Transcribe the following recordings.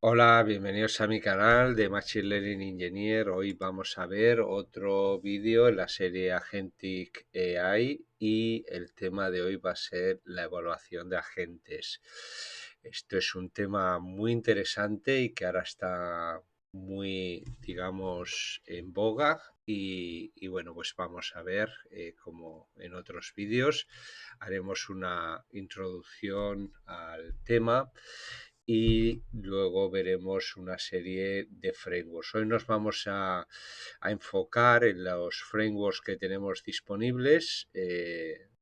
Hola, bienvenidos a mi canal de Machine Learning Engineer. Hoy vamos a ver otro vídeo en la serie Agentic AI y el tema de hoy va a ser la evaluación de agentes. Esto es un tema muy interesante y que ahora está muy, digamos, en boga y bueno, pues vamos a ver, como en otros vídeos, haremos una introducción al tema y luego veremos una serie de frameworks. Hoy nos vamos a enfocar en los frameworks que tenemos disponibles.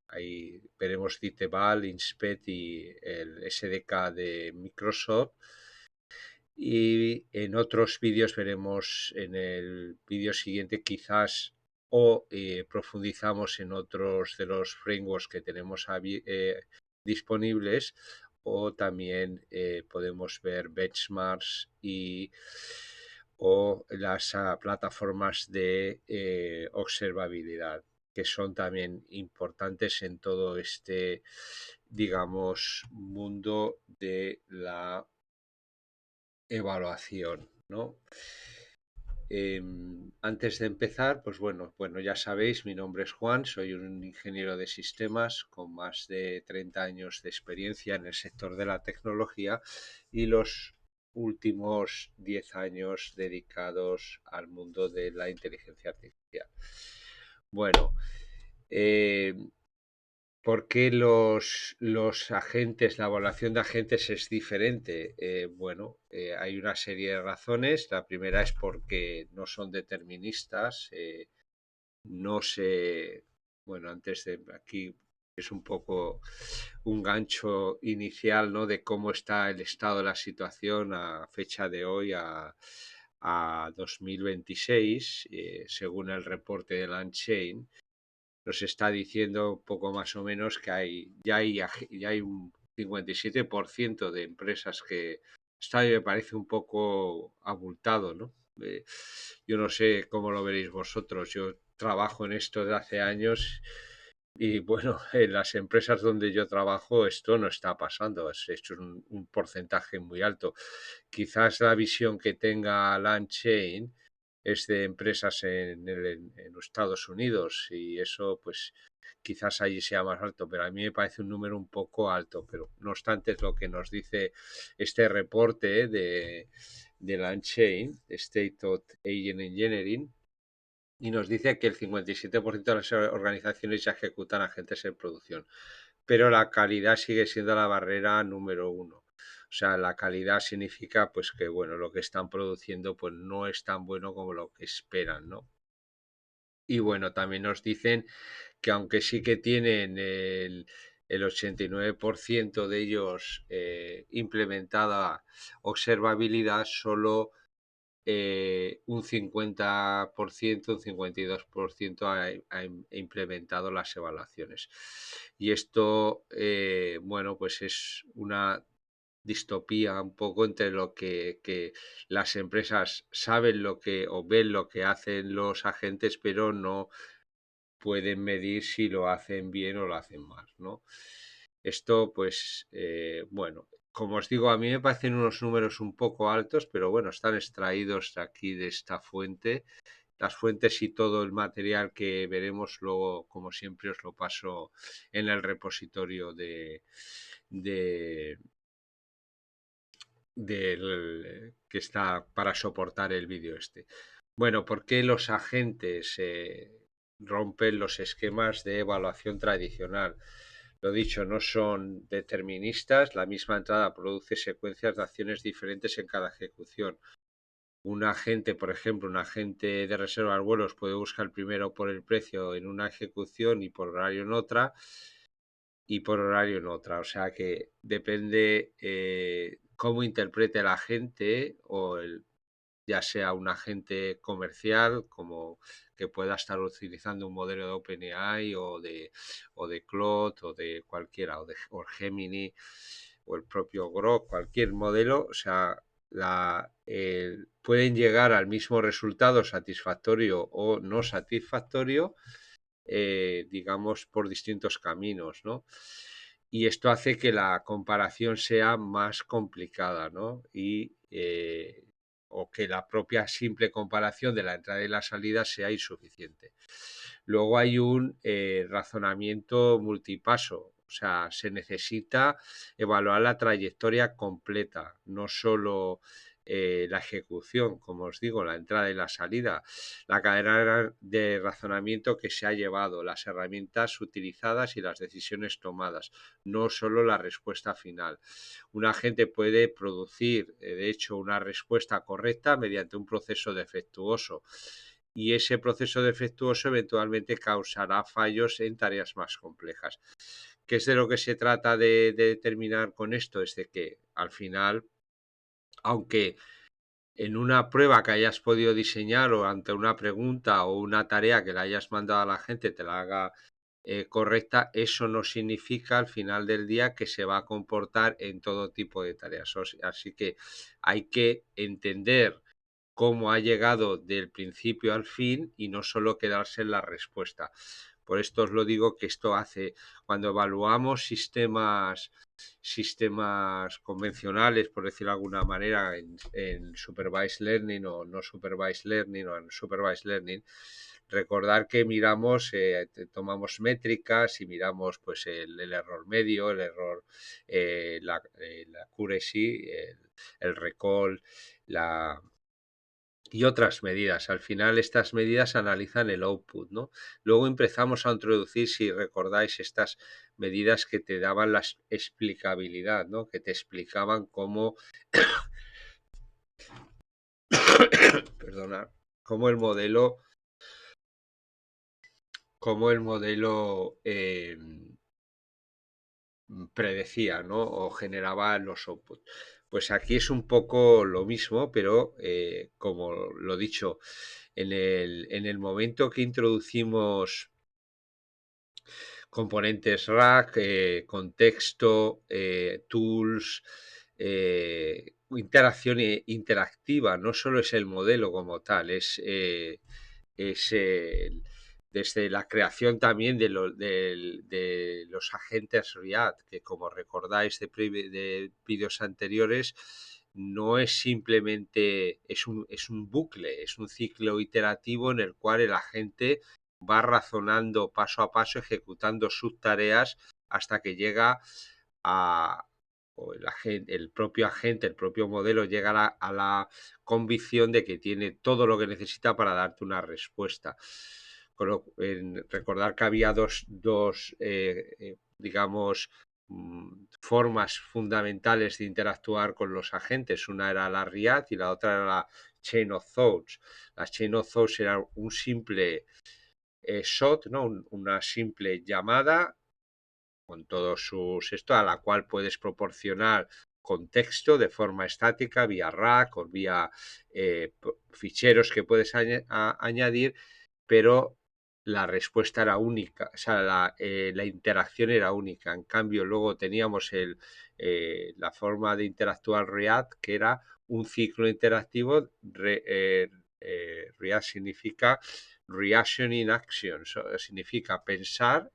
Ahí veremos Gitebal, Inspect y el SDK de Microsoft. Y en otros vídeos veremos en el vídeo siguiente quizás o profundizamos en otros de los frameworks que tenemos disponibles o también podemos ver benchmarks o las plataformas de observabilidad que son también importantes en todo este, digamos, mundo de la evaluación, ¿no? Antes de empezar, pues bueno, ya sabéis, mi nombre es Juan, soy un ingeniero de sistemas con más de 30 años de experiencia en el sector de la tecnología y los últimos 10 años dedicados al mundo de la inteligencia artificial. Bueno, eh, ¿por qué los agentes, la evaluación de agentes es diferente? Hay una serie de razones. La primera es porque no son deterministas. No se, bueno, antes de aquí es un poco un gancho inicial, ¿no? De cómo está el estado de la situación a fecha de hoy, a 2026, según el reporte de Landchain nos está diciendo poco más o menos que ya hay un 57% de empresas que está me parece un poco abultado, ¿no? Yo no sé cómo lo veréis vosotros. Yo trabajo en esto desde hace años y bueno, en las empresas donde yo trabajo esto no está pasando. Es un porcentaje muy alto. Quizás la visión que tenga LandChain es de empresas en los Estados Unidos y eso pues quizás allí sea más alto, pero a mí me parece un número un poco alto, pero no obstante es lo que nos dice este reporte de LandChain, State of Agent Engineering, y nos dice que el 57% de las organizaciones ya ejecutan agentes en producción, pero la calidad sigue siendo la barrera número uno. O sea, la calidad significa pues que bueno, lo que están produciendo pues no es tan bueno como lo que esperan, ¿no? Y bueno, también nos dicen que aunque sí que tienen el 89% de ellos implementada observabilidad, solo un 50%, un 52% ha implementado las evaluaciones. Y esto, bueno, pues es una distopía un poco entre que las empresas saben lo que o ven lo que hacen los agentes, pero no pueden medir si lo hacen bien o lo hacen mal, ¿no? Esto, pues, bueno, como os digo, a mí me parecen unos números un poco altos, pero bueno, están extraídos de aquí de esta fuente. Las fuentes y todo el material que veremos luego, como siempre, os lo paso en el repositorio de, que está para soportar el vídeo este. Bueno, ¿por qué los agentes rompen los esquemas de evaluación tradicional? Lo dicho, no son deterministas, la misma entrada produce secuencias de acciones diferentes en cada ejecución. Un agente, por ejemplo, un agente de reserva de vuelos puede buscar primero por el precio en una ejecución y por horario en otra, y por horario en otra. O sea que depende cómo interprete la gente ya sea un agente comercial como que pueda estar utilizando un modelo de OpenAI o de Claude o de cualquiera o Gemini o el propio Grok, cualquier modelo, o sea, pueden llegar al mismo resultado satisfactorio o no satisfactorio, digamos, por distintos caminos, ¿no? y esto hace que la comparación sea más complicada, ¿no? O que la propia simple comparación de la entrada y la salida sea insuficiente. Luego hay un razonamiento multipaso, o sea, se necesita evaluar la trayectoria completa, no solo la ejecución, como os digo, la entrada y la salida, la cadena de razonamiento que se ha llevado, las herramientas utilizadas y las decisiones tomadas, no solo la respuesta final. Un agente puede producir, de hecho, una respuesta correcta mediante un proceso defectuoso, y ese proceso defectuoso eventualmente causará fallos en tareas más complejas. ¿Qué es de lo que se trata de determinar con esto? Es de que al final, aunque en una prueba que hayas podido diseñar o ante una pregunta o una tarea que le hayas mandado a la gente te la haga correcta, eso no significa al final del día que se va a comportar en todo tipo de tareas. Así que hay que entender cómo ha llegado del principio al fin y no solo quedarse en la respuesta. Por esto os lo digo, que esto hace, cuando evaluamos sistemas convencionales, por decirlo de alguna manera, en supervised learning o no supervised learning o en supervised learning, recordar que miramos, tomamos métricas y miramos pues el error medio, el error, la accuracy, el recall, la y otras medidas. Al final estas medidas analizan el output, ¿no? Luego empezamos a introducir, si recordáis, estas medidas que te daban la explicabilidad, ¿no? Que te explicaban perdona, cómo el modelo, cómo el modelo predecía, ¿no? O generaba los outputs. Pues aquí es un poco lo mismo, pero como lo dicho, en el momento que introducimos componentes rack, contexto, tools, interacción interactiva, no solo es el modelo como tal, es desde la creación también de los agentes React, que como recordáis de vídeos anteriores, no es simplemente, es un bucle, es un ciclo iterativo en el cual el agente va razonando paso a paso, ejecutando sus tareas hasta que llega a, o el propio agente, el propio modelo llega a la convicción de que tiene todo lo que necesita para darte una respuesta. Recordar que había dos digamos, formas fundamentales de interactuar con los agentes. Una era la RIAD y la otra era la Chain of Thoughts. La Chain of Thoughts era un simple shot, ¿no? Una simple llamada con todos esto, a la cual puedes proporcionar contexto de forma estática vía rack o vía ficheros que puedes añadir, pero la respuesta era única, o sea, la interacción era única. En cambio, luego teníamos la forma de interactuar React, que era un ciclo interactivo. React significa reaction in action, significa pensar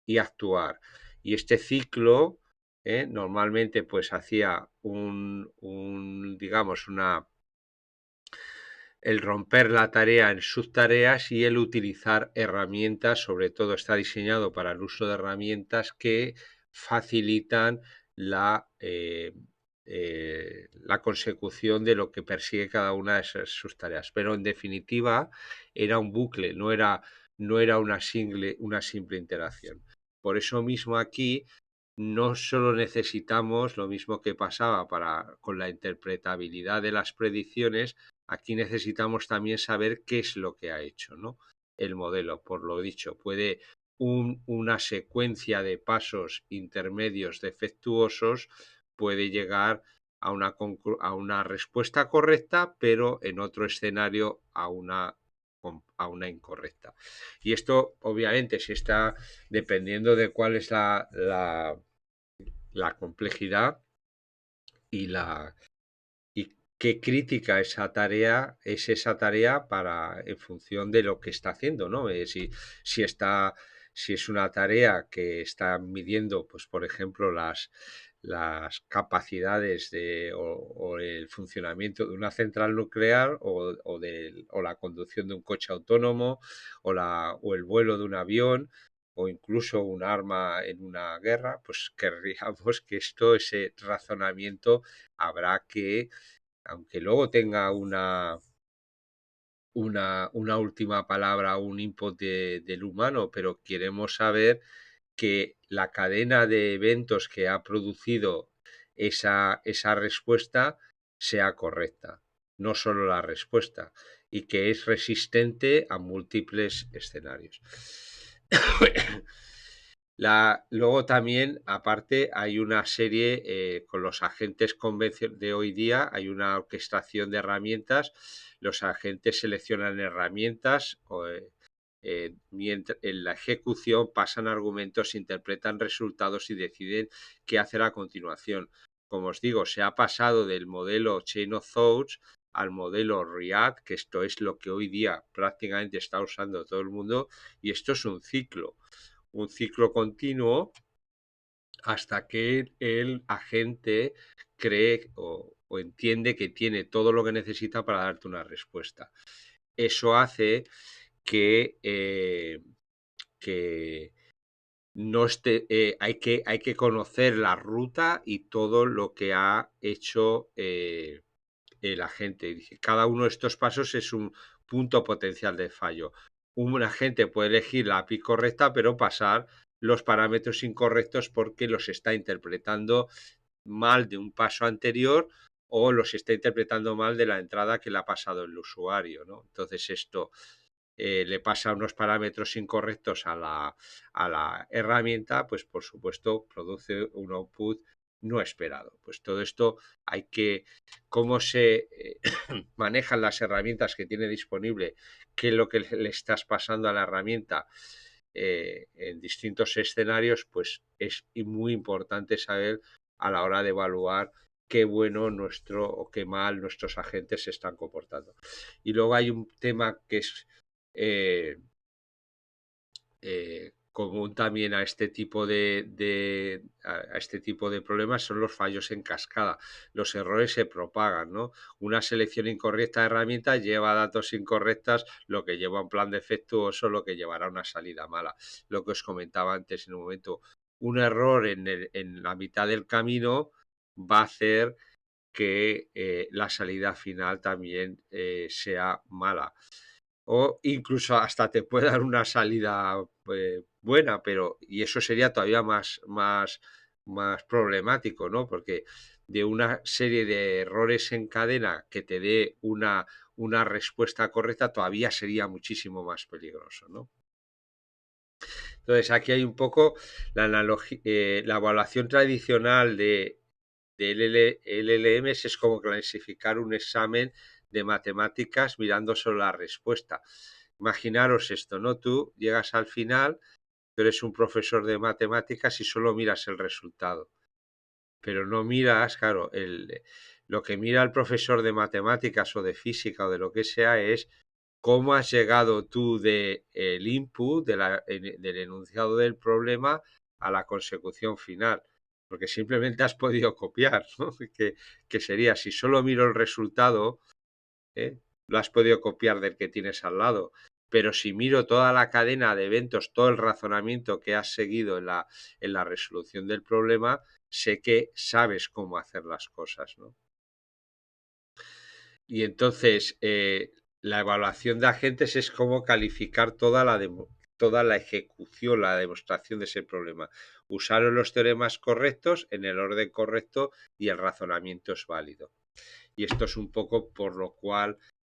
y actuar. Y este ciclo normalmente pues hacía digamos, el romper la tarea en subtareas y el utilizar herramientas, sobre todo está diseñado para el uso de herramientas que facilitan la consecución de lo que persigue cada una de sus tareas. Pero en definitiva era un bucle, no era una simple interacción. Por eso mismo aquí no solo necesitamos lo mismo que pasaba con la interpretabilidad de las predicciones, aquí necesitamos también saber qué es lo que ha hecho, ¿no? El modelo. Por lo dicho, puede una secuencia de pasos intermedios defectuosos puede llegar a una respuesta correcta, pero en otro escenario a una incorrecta. Y esto, obviamente, si está dependiendo de cuál es la complejidad y y qué crítica es esa tarea para en función de lo que está haciendo, ¿no? Si está Si es una tarea que está midiendo, pues por ejemplo, las capacidades o el funcionamiento de una central nuclear o la conducción de un coche autónomo o el vuelo de un avión o incluso un arma en una guerra, pues querríamos que ese razonamiento habrá que, aunque luego tenga una última palabra, un input del humano, pero queremos saber que la cadena de eventos que ha producido esa respuesta sea correcta, no solo la respuesta, y que es resistente a múltiples escenarios. Luego también, aparte, hay una serie con los agentes de hoy día, hay una orquestación de herramientas. Los agentes seleccionan herramientas mientras en la ejecución pasan argumentos, interpretan resultados y deciden qué hacer a continuación. Como os digo, se ha pasado del modelo Chain of Thoughts al modelo REACT, que esto es lo que hoy día prácticamente está usando todo el mundo, y esto es un ciclo continuo hasta que el agente cree o entiende que tiene todo lo que necesita para darte una respuesta. Eso hace que no esté, hay que conocer la ruta y todo lo que ha hecho el agente. Cada uno de estos pasos es un punto potencial de fallo. Un agente puede elegir la API correcta, pero pasar los parámetros incorrectos porque los está interpretando mal de un paso anterior o los está interpretando mal de la entrada que le ha pasado el usuario, ¿no? Entonces esto le pasa unos parámetros incorrectos a la herramienta, pues por supuesto produce un output no esperado. Pues todo esto hay que, cómo se manejan las herramientas que tiene disponible, qué es lo que le estás pasando a la herramienta en distintos escenarios, pues es muy importante saber a la hora de evaluar qué bueno nuestro o qué mal nuestros agentes se están comportando. Y luego hay un tema que es eh, común también a este tipo a este tipo de problemas son los fallos en cascada. Los errores se propagan, ¿no? Una selección incorrecta de herramientas lleva datos incorrectas, lo que lleva a un plan defectuoso, lo que llevará a una salida mala. Lo que os comentaba antes en un momento, un error en la mitad del camino va a hacer que la salida final también sea mala o incluso hasta te puede dar una salida buena, pero y eso sería todavía más problemático, ¿no? Porque de una serie de errores en cadena que te dé una respuesta correcta todavía sería muchísimo más peligroso, ¿no? Entonces aquí hay un poco la evaluación tradicional de LLMs es como clasificar un examen de matemáticas mirando solo la respuesta. Imaginaros esto, ¿no? Tú llegas al final, tú eres un profesor de matemáticas y solo miras el resultado. Pero no miras, claro, lo que mira el profesor de matemáticas o de física o de lo que sea es cómo has llegado tú del input, del enunciado del problema a la consecución final. Porque simplemente has podido copiar, ¿no? Que sería, si solo miro el resultado, lo has podido copiar del que tienes al lado. Pero si miro toda la cadena de eventos, todo el razonamiento que has seguido en la resolución del problema, sé que sabes cómo hacer las cosas, ¿no? Y entonces, la evaluación de agentes es cómo calificar toda la ejecución, la demostración de ese problema. Usaron los teoremas correctos en el orden correcto y el razonamiento es válido. Y esto es un poco por lo cual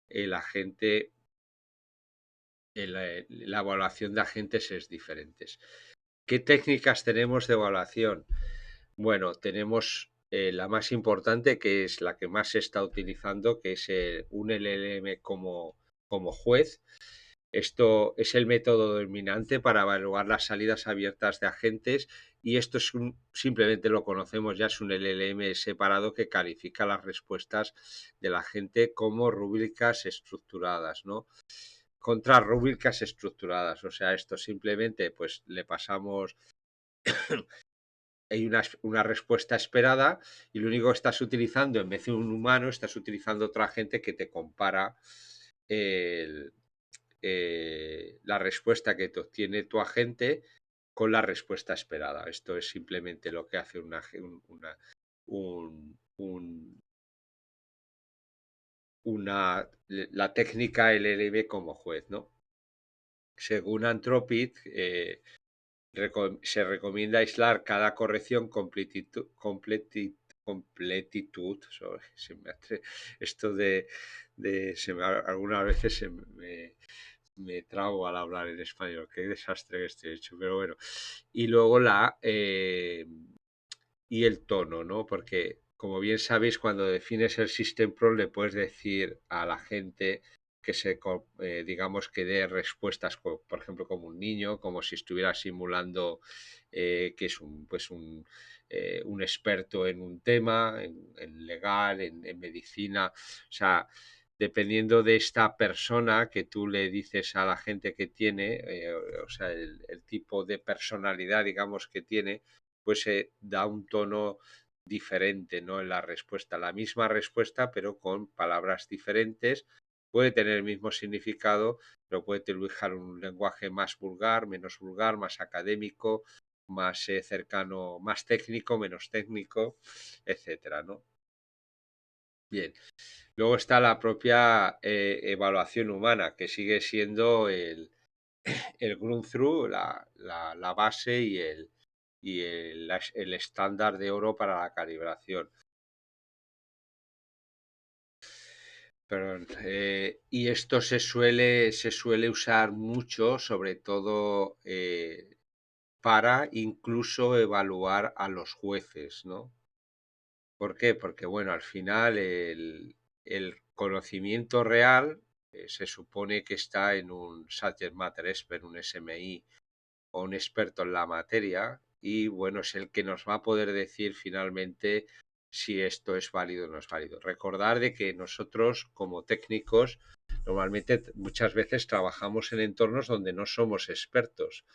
el agente, la evaluación de agentes es diferente. ¿Qué técnicas tenemos de evaluación? Bueno, tenemos la más importante, que es la que más se está utilizando, que es un LLM como juez. Esto es el método dominante para evaluar las salidas abiertas de agentes y esto simplemente lo conocemos ya, es un LLM separado que califica las respuestas de la gente como rúbricas estructuradas, ¿no? contra rúbricas estructuradas. O sea, esto simplemente pues le pasamos, hay una respuesta esperada y lo único que estás utilizando, en vez de un humano, estás utilizando otra gente que te compara el, la respuesta que te obtiene tu agente con la respuesta esperada. Esto es simplemente lo que hace la técnica LLM como juez, ¿no? Según Anthropic, se recomienda aislar cada corrección completitud. Esto algunas veces me trago al hablar en español. Qué desastre que estoy hecho, pero bueno. Y luego y el tono, ¿no? Porque, como bien sabéis, cuando defines el System Pro le puedes decir a la gente que digamos, que dé respuestas, por ejemplo, como un niño, como si estuviera simulando que es un experto en un tema, en legal, en medicina. O sea, dependiendo de esta persona que tú le dices a la gente que tiene, o sea, el tipo de personalidad, digamos, que tiene, pues da un tono diferente, ¿no? En la respuesta. La misma respuesta, pero con palabras diferentes. Puede tener el mismo significado, pero puede utilizar un lenguaje más vulgar, menos vulgar, más académico, más cercano, más técnico, menos técnico, etcétera, ¿no? Bien. Luego está la propia evaluación humana, que sigue siendo el run-through, la base y el estándar de oro para la calibración. Perdón, y esto se suele usar mucho, sobre todo para incluso evaluar a los jueces, ¿no? ¿Por qué? Porque, bueno, al final el conocimiento real se supone que está en un subject matter expert, un SMI o un experto en la materia, y bueno, es el que nos va a poder decir finalmente si esto es válido o no es válido. Recordar de que nosotros como técnicos normalmente muchas veces trabajamos en entornos donde no somos expertos.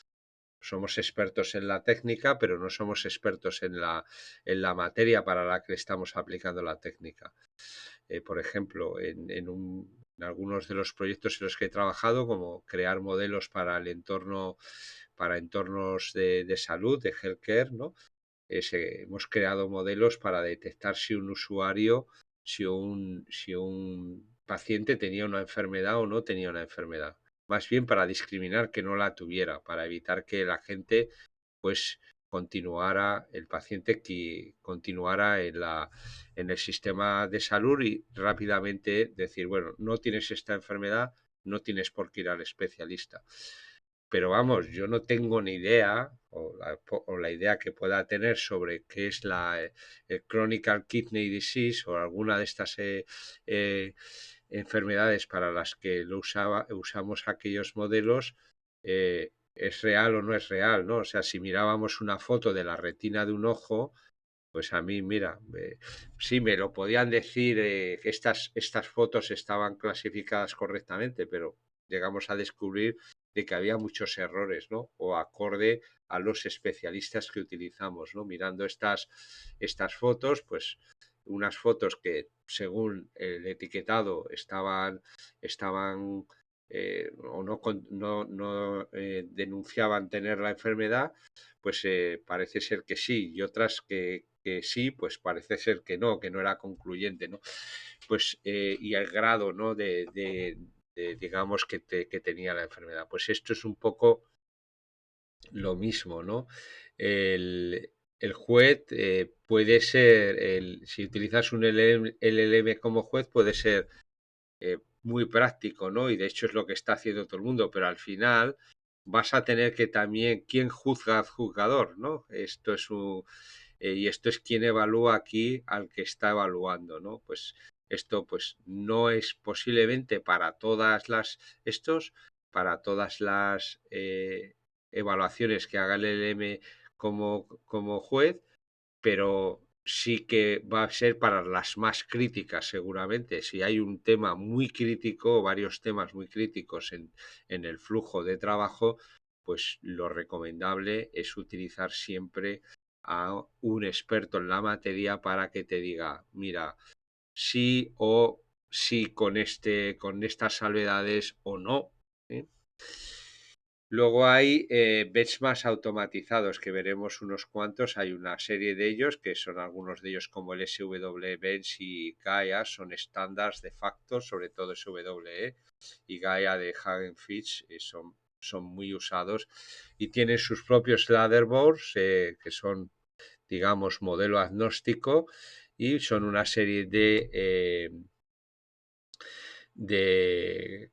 Somos expertos en la técnica, pero no somos expertos en la materia para la que estamos aplicando la técnica. Por ejemplo, en algunos de los proyectos en los que he trabajado, como crear modelos para entornos de salud, de healthcare, ¿no? Hemos creado modelos para detectar si un paciente tenía una enfermedad o no tenía una enfermedad. Más bien para discriminar que no la tuviera, para evitar que la gente pues el paciente que continuara en el sistema de salud y rápidamente decir, bueno, no tienes esta enfermedad, no tienes por qué ir al especialista. Pero vamos, yo no tengo ni idea, o la idea que pueda tener sobre qué es el Chronic Kidney Disease o alguna de estas enfermedades para las que usamos aquellos modelos, es real o no es real, ¿no? O sea, si mirábamos una foto de la retina de un ojo, pues a mí, mira, sí me lo podían decir que estas fotos estaban clasificadas correctamente, pero llegamos a descubrir de que había muchos errores, ¿no? O acorde a los especialistas que utilizamos, ¿no? Mirando estas fotos, pues unas fotos que según el etiquetado estaban o no denunciaban tener la enfermedad, pues parece ser que sí, y otras que sí, pues parece ser que no era concluyente, ¿no? Pues, y el grado, ¿no? Digamos, que tenía la enfermedad. Pues esto es un poco lo mismo, ¿no? El juez puede ser, si utilizas un LLM como juez, puede ser muy práctico, ¿no? Y de hecho es lo que está haciendo todo el mundo, pero al final vas a tener que también, ¿quién juzga al juzgador, ¿no? Y esto es quien evalúa aquí al que está evaluando, ¿no? Pues esto pues no es posiblemente para todas las evaluaciones que haga el LM como juez, pero sí que va a ser para las más críticas, seguramente. Si hay un tema muy crítico, varios temas muy críticos en el flujo de trabajo, pues lo recomendable es utilizar siempre a un experto en la materia para que te diga, mira, sí o sí con con estas salvedades o no. ¿Eh? Luego hay benchmarks automatizados, que veremos unos cuantos. Hay una serie de ellos, que son algunos de ellos como el SW Bench y Gaia, son estándares de facto, sobre todo SWE y Gaia de Hugging Fitch, son muy usados y tienen sus propios ladderboards, que son, digamos, modelo agnóstico, y son una serie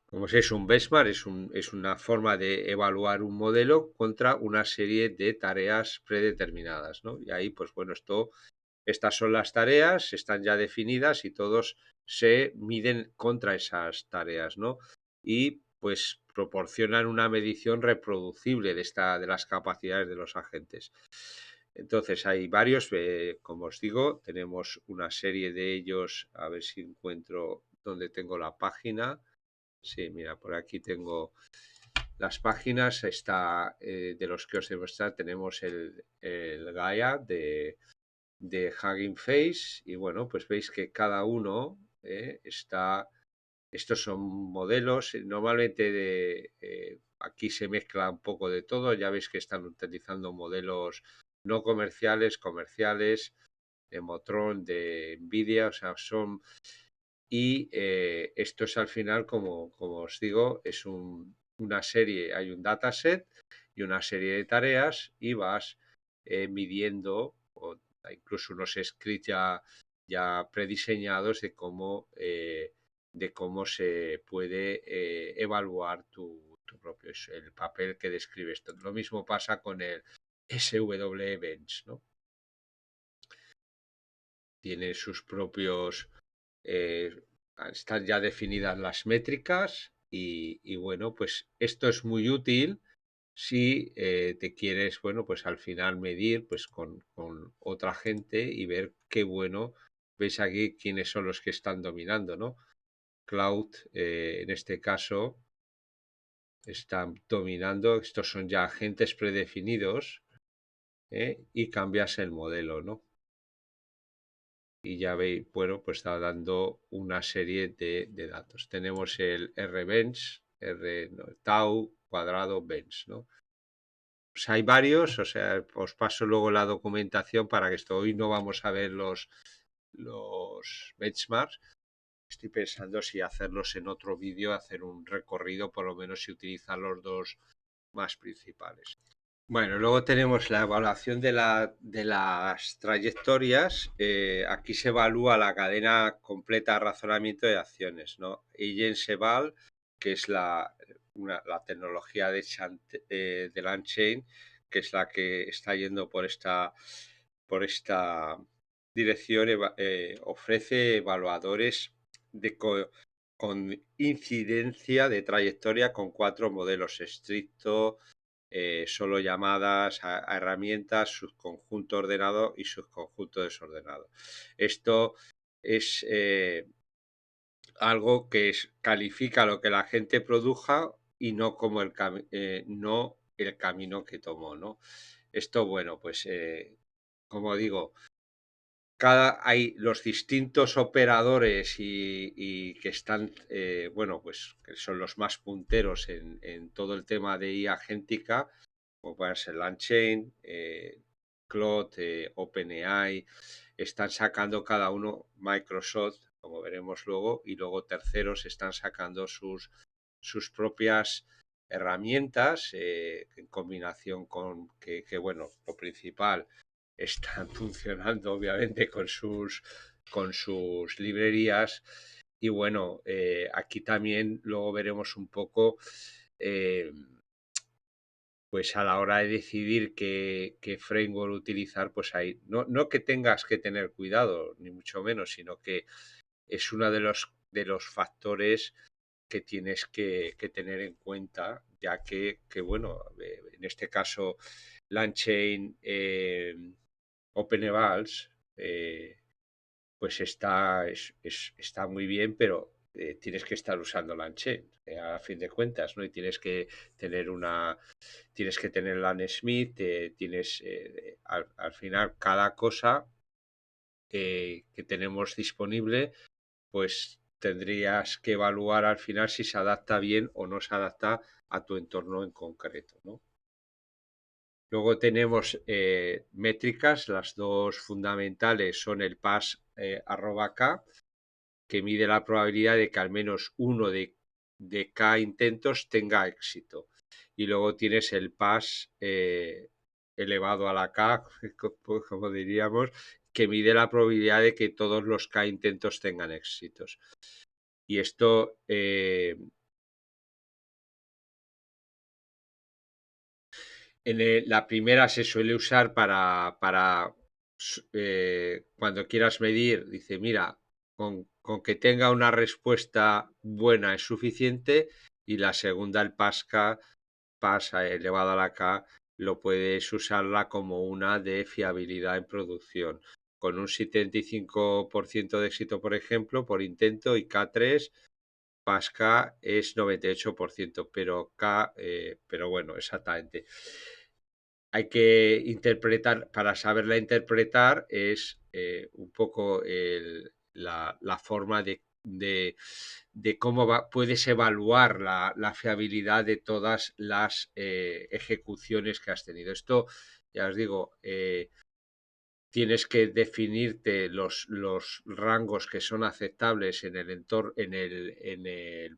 como si es un benchmark, es una forma de evaluar un modelo contra una serie de tareas predeterminadas, ¿no? Y ahí, pues bueno, estas son las tareas, están ya definidas y todos se miden contra esas tareas, ¿no? Y pues proporcionan una medición reproducible de las capacidades de los agentes. Entonces hay varios, como os digo, tenemos una serie de ellos, a ver si encuentro donde tengo la página. Sí, mira, por aquí tengo las páginas, está de los que os he mostrado, tenemos el Gaia de Hugging Face y bueno, pues veis que cada uno estos son modelos, normalmente aquí se mezcla un poco de todo, ya veis que están utilizando modelos no comerciales, comerciales, de Motron, de Nvidia, o sea, y esto es al final, como os digo, es una serie, hay un dataset y una serie de tareas y vas midiendo, o incluso unos scripts ya prediseñados de cómo se puede evaluar tu propio, el papel que describe esto. Lo mismo pasa con el SW Bench, ¿no? Tiene sus propios están ya definidas las métricas y bueno, pues esto es muy útil si te quieres, bueno, pues al final medir pues con otra gente y ver qué bueno, veis aquí quiénes son los que están dominando, ¿no? Cloud, en este caso, están dominando, estos son ya agentes predefinidos, y cambias el modelo, ¿no? Y ya veis, bueno, pues está dando una serie de datos. Tenemos el R-Bench, no, Tau cuadrado Bench, ¿no? Pues hay varios, o sea, os paso luego la documentación para que esto, hoy no vamos a ver los benchmarks. Estoy pensando si hacerlos en otro vídeo, hacer un recorrido, por lo menos si utilizan los dos más principales. Bueno, luego tenemos la evaluación de las trayectorias. Aquí se evalúa la cadena completa de razonamiento de acciones, ¿no? Agents-Eval, que es la tecnología de LangChain, que es la que está yendo por esta dirección, ofrece evaluadores con incidencia de trayectoria con 4 modelos: estricto, solo llamadas a herramientas, subconjunto ordenado y subconjunto desordenado. Esto es algo que califica lo que la gente produja y no como no el camino que tomó, ¿no? Esto, bueno, pues como digo, hay los distintos operadores y que están, bueno, pues que son los más punteros en todo el tema de IA agéntica, como pueden ser LangChain, Claude, OpenAI, están sacando cada uno, Microsoft, como veremos luego, y luego terceros están sacando sus propias herramientas, en combinación con que, bueno, lo principal, están funcionando obviamente con sus librerías. Y bueno, aquí también luego veremos un poco, pues a la hora de decidir qué framework utilizar, pues ahí, no que tengas que tener cuidado, ni mucho menos, sino que es uno de los factores que tienes que tener en cuenta, ya que bueno, en este caso, LangChain, OpenEvals, pues está muy bien, pero tienes que estar usando Langchain, a fin de cuentas, ¿no? Y tienes que tener Lan Smith, al final cada cosa que tenemos disponible, pues tendrías que evaluar al final si se adapta bien o no se adapta a tu entorno en concreto, ¿no? Luego tenemos métricas, las dos fundamentales son el pass @k, que mide la probabilidad de que al menos uno de K intentos tenga éxito. Y luego tienes el pass elevado a la K, como diríamos, que mide la probabilidad de que todos los K intentos tengan éxitos. Y esto la primera se suele usar cuando quieras medir, dice, mira, con que tenga una respuesta buena es suficiente, y la segunda, el PASCA, pasa elevado a la K, lo puedes usarla como una de fiabilidad en producción. Con un 75% de éxito, por ejemplo, por intento, y K3, PASCA es 98%, pero bueno, exactamente. Hay que interpretar, para saberla interpretar, es un poco la forma de cómo puedes evaluar la fiabilidad de todas las ejecuciones que has tenido. Esto, ya os digo, tienes que definirte los rangos que son aceptables en el entorno, en el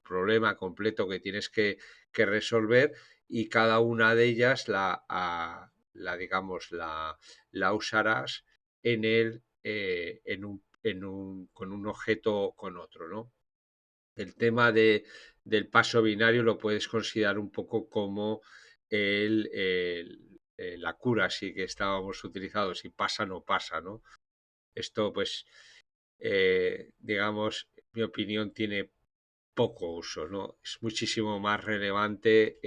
problema completo que tienes que resolver, y cada una de ellas digamos, la usarás con un objeto o con otro, ¿no? El tema del paso binario lo puedes considerar un poco como la cura, sí, que estábamos utilizando, si pasa o no pasa, ¿no? Esto, pues, digamos, mi opinión, tiene poco uso, ¿no? Es muchísimo más relevante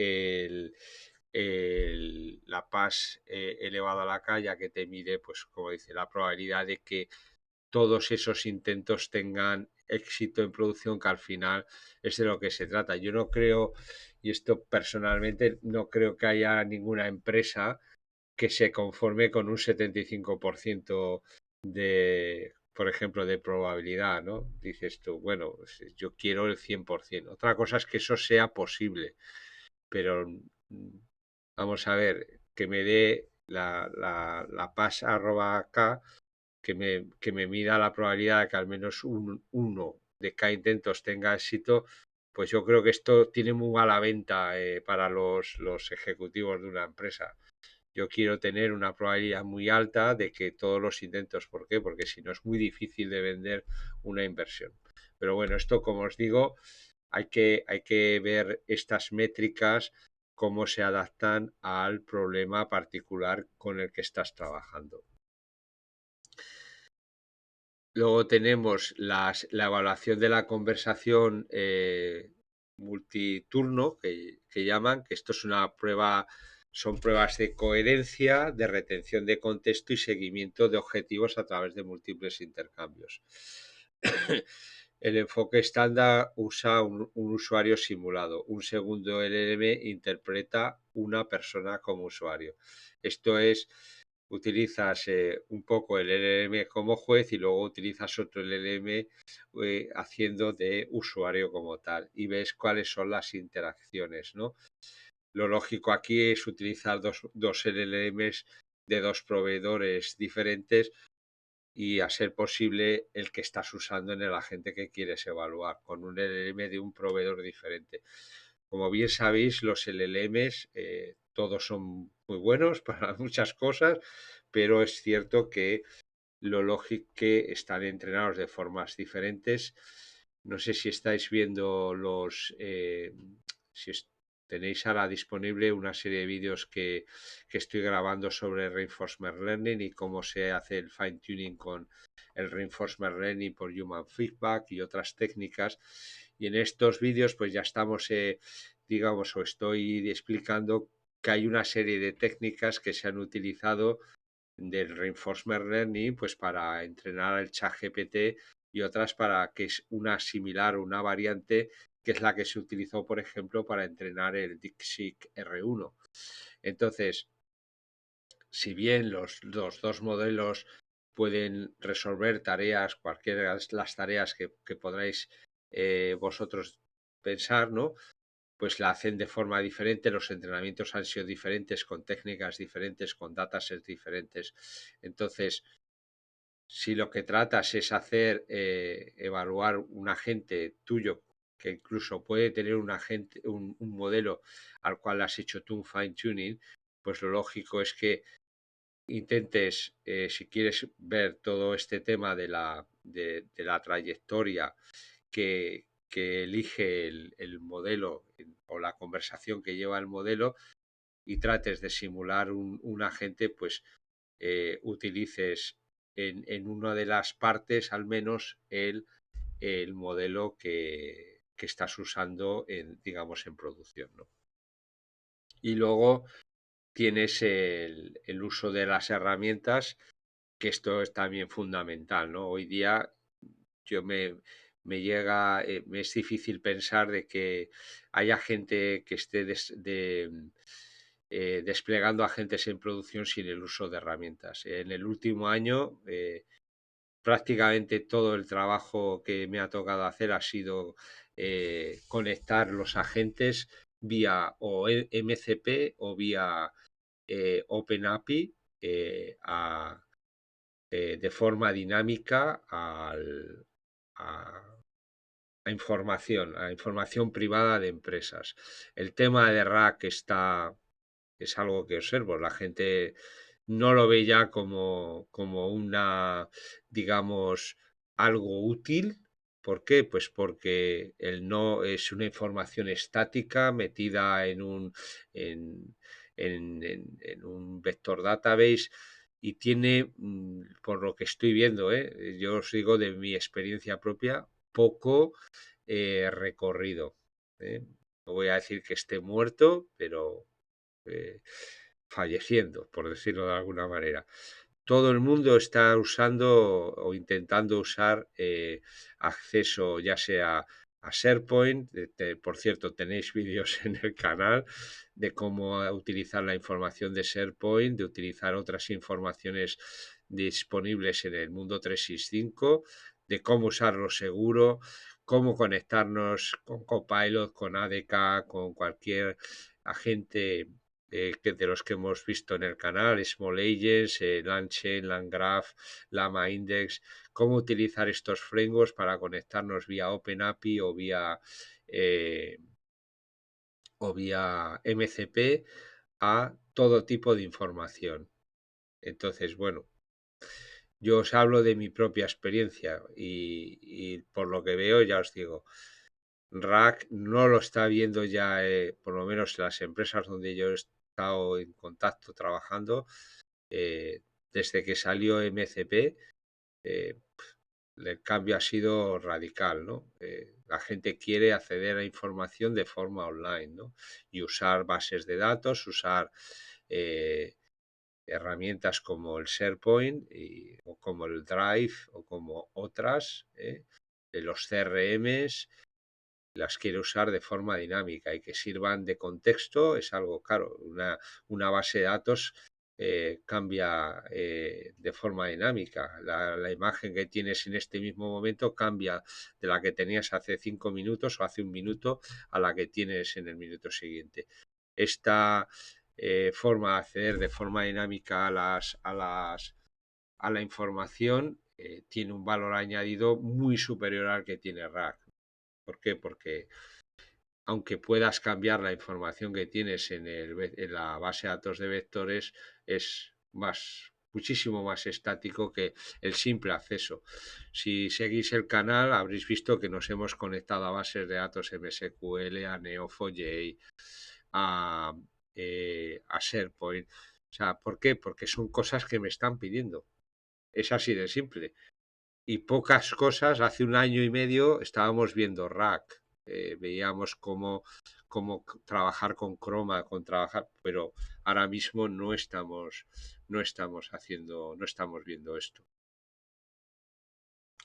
la PAS elevado a la K, ya que te mide, pues, como dice, la probabilidad de que todos esos intentos tengan éxito en producción, que al final es de lo que se trata. Yo no creo, y esto personalmente, no creo que haya ninguna empresa que se conforme con un 75% por ejemplo, de probabilidad, ¿no? Dices tú, bueno, pues yo quiero el 100%. Otra cosa es que eso sea posible, pero vamos a ver, que me dé la PAS @k, que me mida la probabilidad de que al menos uno de cada intentos tenga éxito, pues yo creo que esto tiene muy mala venta para los ejecutivos de una empresa. Yo quiero tener una probabilidad muy alta de que todos los intentos, ¿por qué? Porque si no, es muy difícil de vender una inversión. Pero bueno, esto, como os digo, hay que ver estas métricas, cómo se adaptan al problema particular con el que estás trabajando. Luego tenemos la evaluación de la conversación multiturno, que llaman, que esto es una prueba, son pruebas de coherencia, de retención de contexto y seguimiento de objetivos a través de múltiples intercambios. El enfoque estándar usa un usuario simulado. Un segundo LLM interpreta una persona como usuario. Esto es, utilizas un poco el LLM como juez, y luego utilizas otro LLM haciendo de usuario como tal, y ves cuáles son las interacciones, ¿no? Lo lógico aquí es utilizar dos LLMs de dos proveedores diferentes, y, a ser posible, el que estás usando en el agente que quieres evaluar, con un LLM de un proveedor diferente. Como bien sabéis, los LLMs todos son muy buenos para muchas cosas, pero es cierto que lo lógico que están entrenados de formas diferentes. No sé si estáis viendo si tenéis ahora disponible una serie de vídeos que estoy grabando sobre Reinforcement Learning y cómo se hace el fine tuning con el Reinforcement Learning por Human Feedback y otras técnicas. Y en estos vídeos pues ya estamos, digamos, o estoy explicando que hay una serie de técnicas que se han utilizado del reinforcement learning, pues para entrenar al ChatGPT y otras para que es una similar o una variante que es la que se utilizó, por ejemplo, para entrenar el DeepSeek R1. Entonces, si bien los dos modelos pueden resolver tareas, cualquiera de las tareas que podráis vosotros pensar, ¿no? Pues la hacen de forma diferente, los entrenamientos han sido diferentes, con técnicas diferentes, con datasets diferentes. Entonces, si lo que tratas es hacer, evaluar un agente tuyo, que incluso puede tener un modelo al cual has hecho tú un fine tuning, pues lo lógico es que intentes, si quieres ver todo este tema de la trayectoria que elige el modelo o la conversación que lleva el modelo y trates de simular un agente, pues utilices en una de las partes al menos el modelo que estás usando digamos, en producción, ¿no? Y luego tienes el uso de las herramientas, que esto es también fundamental, ¿no? Hoy día yo me es difícil pensar de que haya gente que esté desplegando agentes en producción sin el uso de herramientas. En el último año, prácticamente todo el trabajo que me ha tocado hacer ha sido conectar los agentes vía o MCP o vía OpenAPI de forma dinámica a, a información privada de empresas. El tema de RAC es algo que observo. La gente no lo ve ya como una, digamos, algo útil. ¿Por qué? Pues porque el no es una información estática metida en un vector database y tiene, por lo que estoy viendo, yo os digo de mi experiencia propia, poco recorrido. No voy a decir que esté muerto, pero eh, falleciendo, por decirlo de alguna manera. Todo el mundo está usando o intentando usar acceso ya sea a SharePoint. Por cierto, tenéis vídeos en el canal de cómo utilizar la información de SharePoint, de utilizar otras informaciones disponibles en el mundo 365, de cómo usarlo seguro, cómo conectarnos con Copilot, con ADK, con cualquier agente de los que hemos visto en el canal, Small Agents, LangChain, LangGraph, Llama Index, cómo utilizar estos frameworks para conectarnos vía OpenAPI eh, o vía MCP a todo tipo de información. Entonces, bueno, yo os hablo de mi propia experiencia y por lo que veo, ya os digo, RAC no lo está viendo ya, por lo menos las empresas donde yo he estado en contacto trabajando, desde que salió MCP, eh, el cambio ha sido radical, ¿no? La gente quiere acceder a información de forma online, ¿no? Y usar bases de datos, usar herramientas como el SharePoint o como el Drive o como otras, de los CRMs, las quiere usar de forma dinámica y que sirvan de contexto. Es algo claro, una base de datos cambia de forma dinámica. La imagen que tienes en este mismo momento cambia de la que tenías hace 5 minutos o hace un minuto a la que tienes en el minuto siguiente. Esta forma de acceder de forma dinámica a la información tiene un valor añadido muy superior al que tiene RAG. ¿Por qué? Porque aunque puedas cambiar la información que tienes en la base de datos de vectores, es muchísimo más estático que el simple acceso. Si seguís el canal, habréis visto que nos hemos conectado a bases de datos MSQL, a Neo4j, a SharePoint. O sea, ¿por qué? Porque son cosas que me están pidiendo. Es así de simple. Y pocas cosas, hace un año y medio estábamos viendo RAC. veíamos cómo trabajar con croma, pero ahora mismo no estamos viendo esto.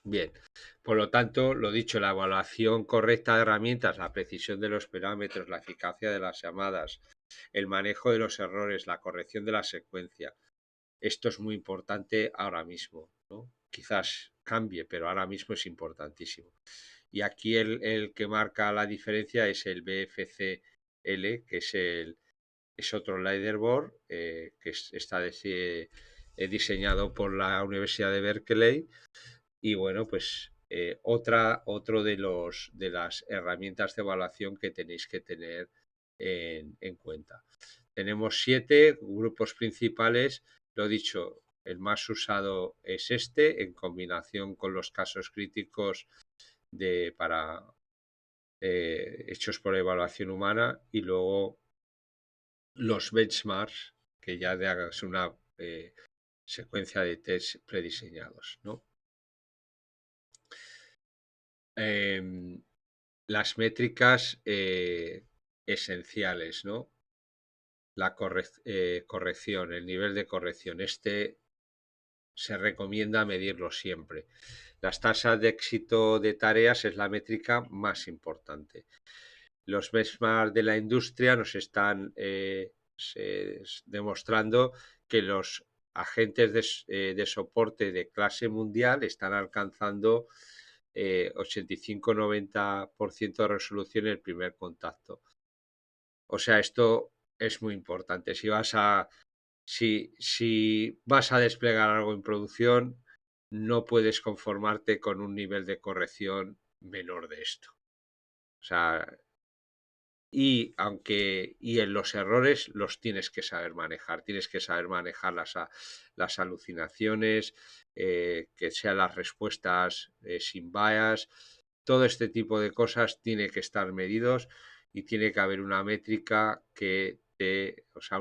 Bien, por lo tanto, lo dicho, la evaluación correcta de herramientas, la precisión de los parámetros, la eficacia de las llamadas, el manejo de los errores, la corrección de la secuencia. Esto es muy importante ahora mismo, ¿no? Quizás cambie, pero ahora mismo es importantísimo. Y aquí el que marca la diferencia es el BFCL, que es otro leaderboard que está diseñado por la Universidad de Berkeley. Y bueno, pues otro de las herramientas de evaluación que tenéis que tener en cuenta. Tenemos 7 grupos principales. Lo dicho, el más usado es este, en combinación con los casos críticos hechos por evaluación humana, y luego los benchmarks, que ya hagas una secuencia de test prediseñados, ¿no? Las métricas esenciales, ¿no? La corrección, el nivel de corrección. Se recomienda medirlo siempre. Las tasas de éxito de tareas es la métrica más importante. Los benchmarks de la industria nos están demostrando que los agentes de soporte de clase mundial están alcanzando 85-90% de resolución en el primer contacto. O sea, esto es muy importante. Si vas a desplegar algo en producción, no puedes conformarte con un nivel de corrección menor de esto. O sea, y en los errores los tienes que saber manejar, las alucinaciones, que sean las respuestas sin bias, todo este tipo de cosas tiene que estar medidos, y tiene que haber una métrica o sea,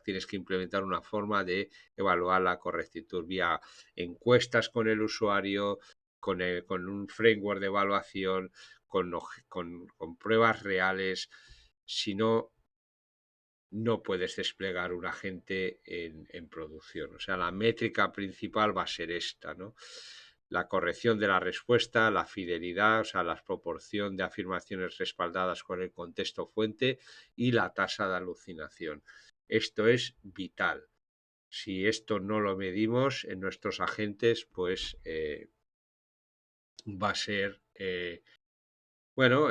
tienes que implementar una forma de evaluar la correctitud vía encuestas con el usuario, con un framework de evaluación, con pruebas reales. Si no, no puedes desplegar un agente en producción. O sea, la métrica principal va a ser esta, ¿no? La corrección de la respuesta, la fidelidad, o sea, la proporción de afirmaciones respaldadas con el contexto fuente, y la tasa de alucinación. Esto es vital. Si esto no lo medimos en nuestros agentes, pues va a ser bueno,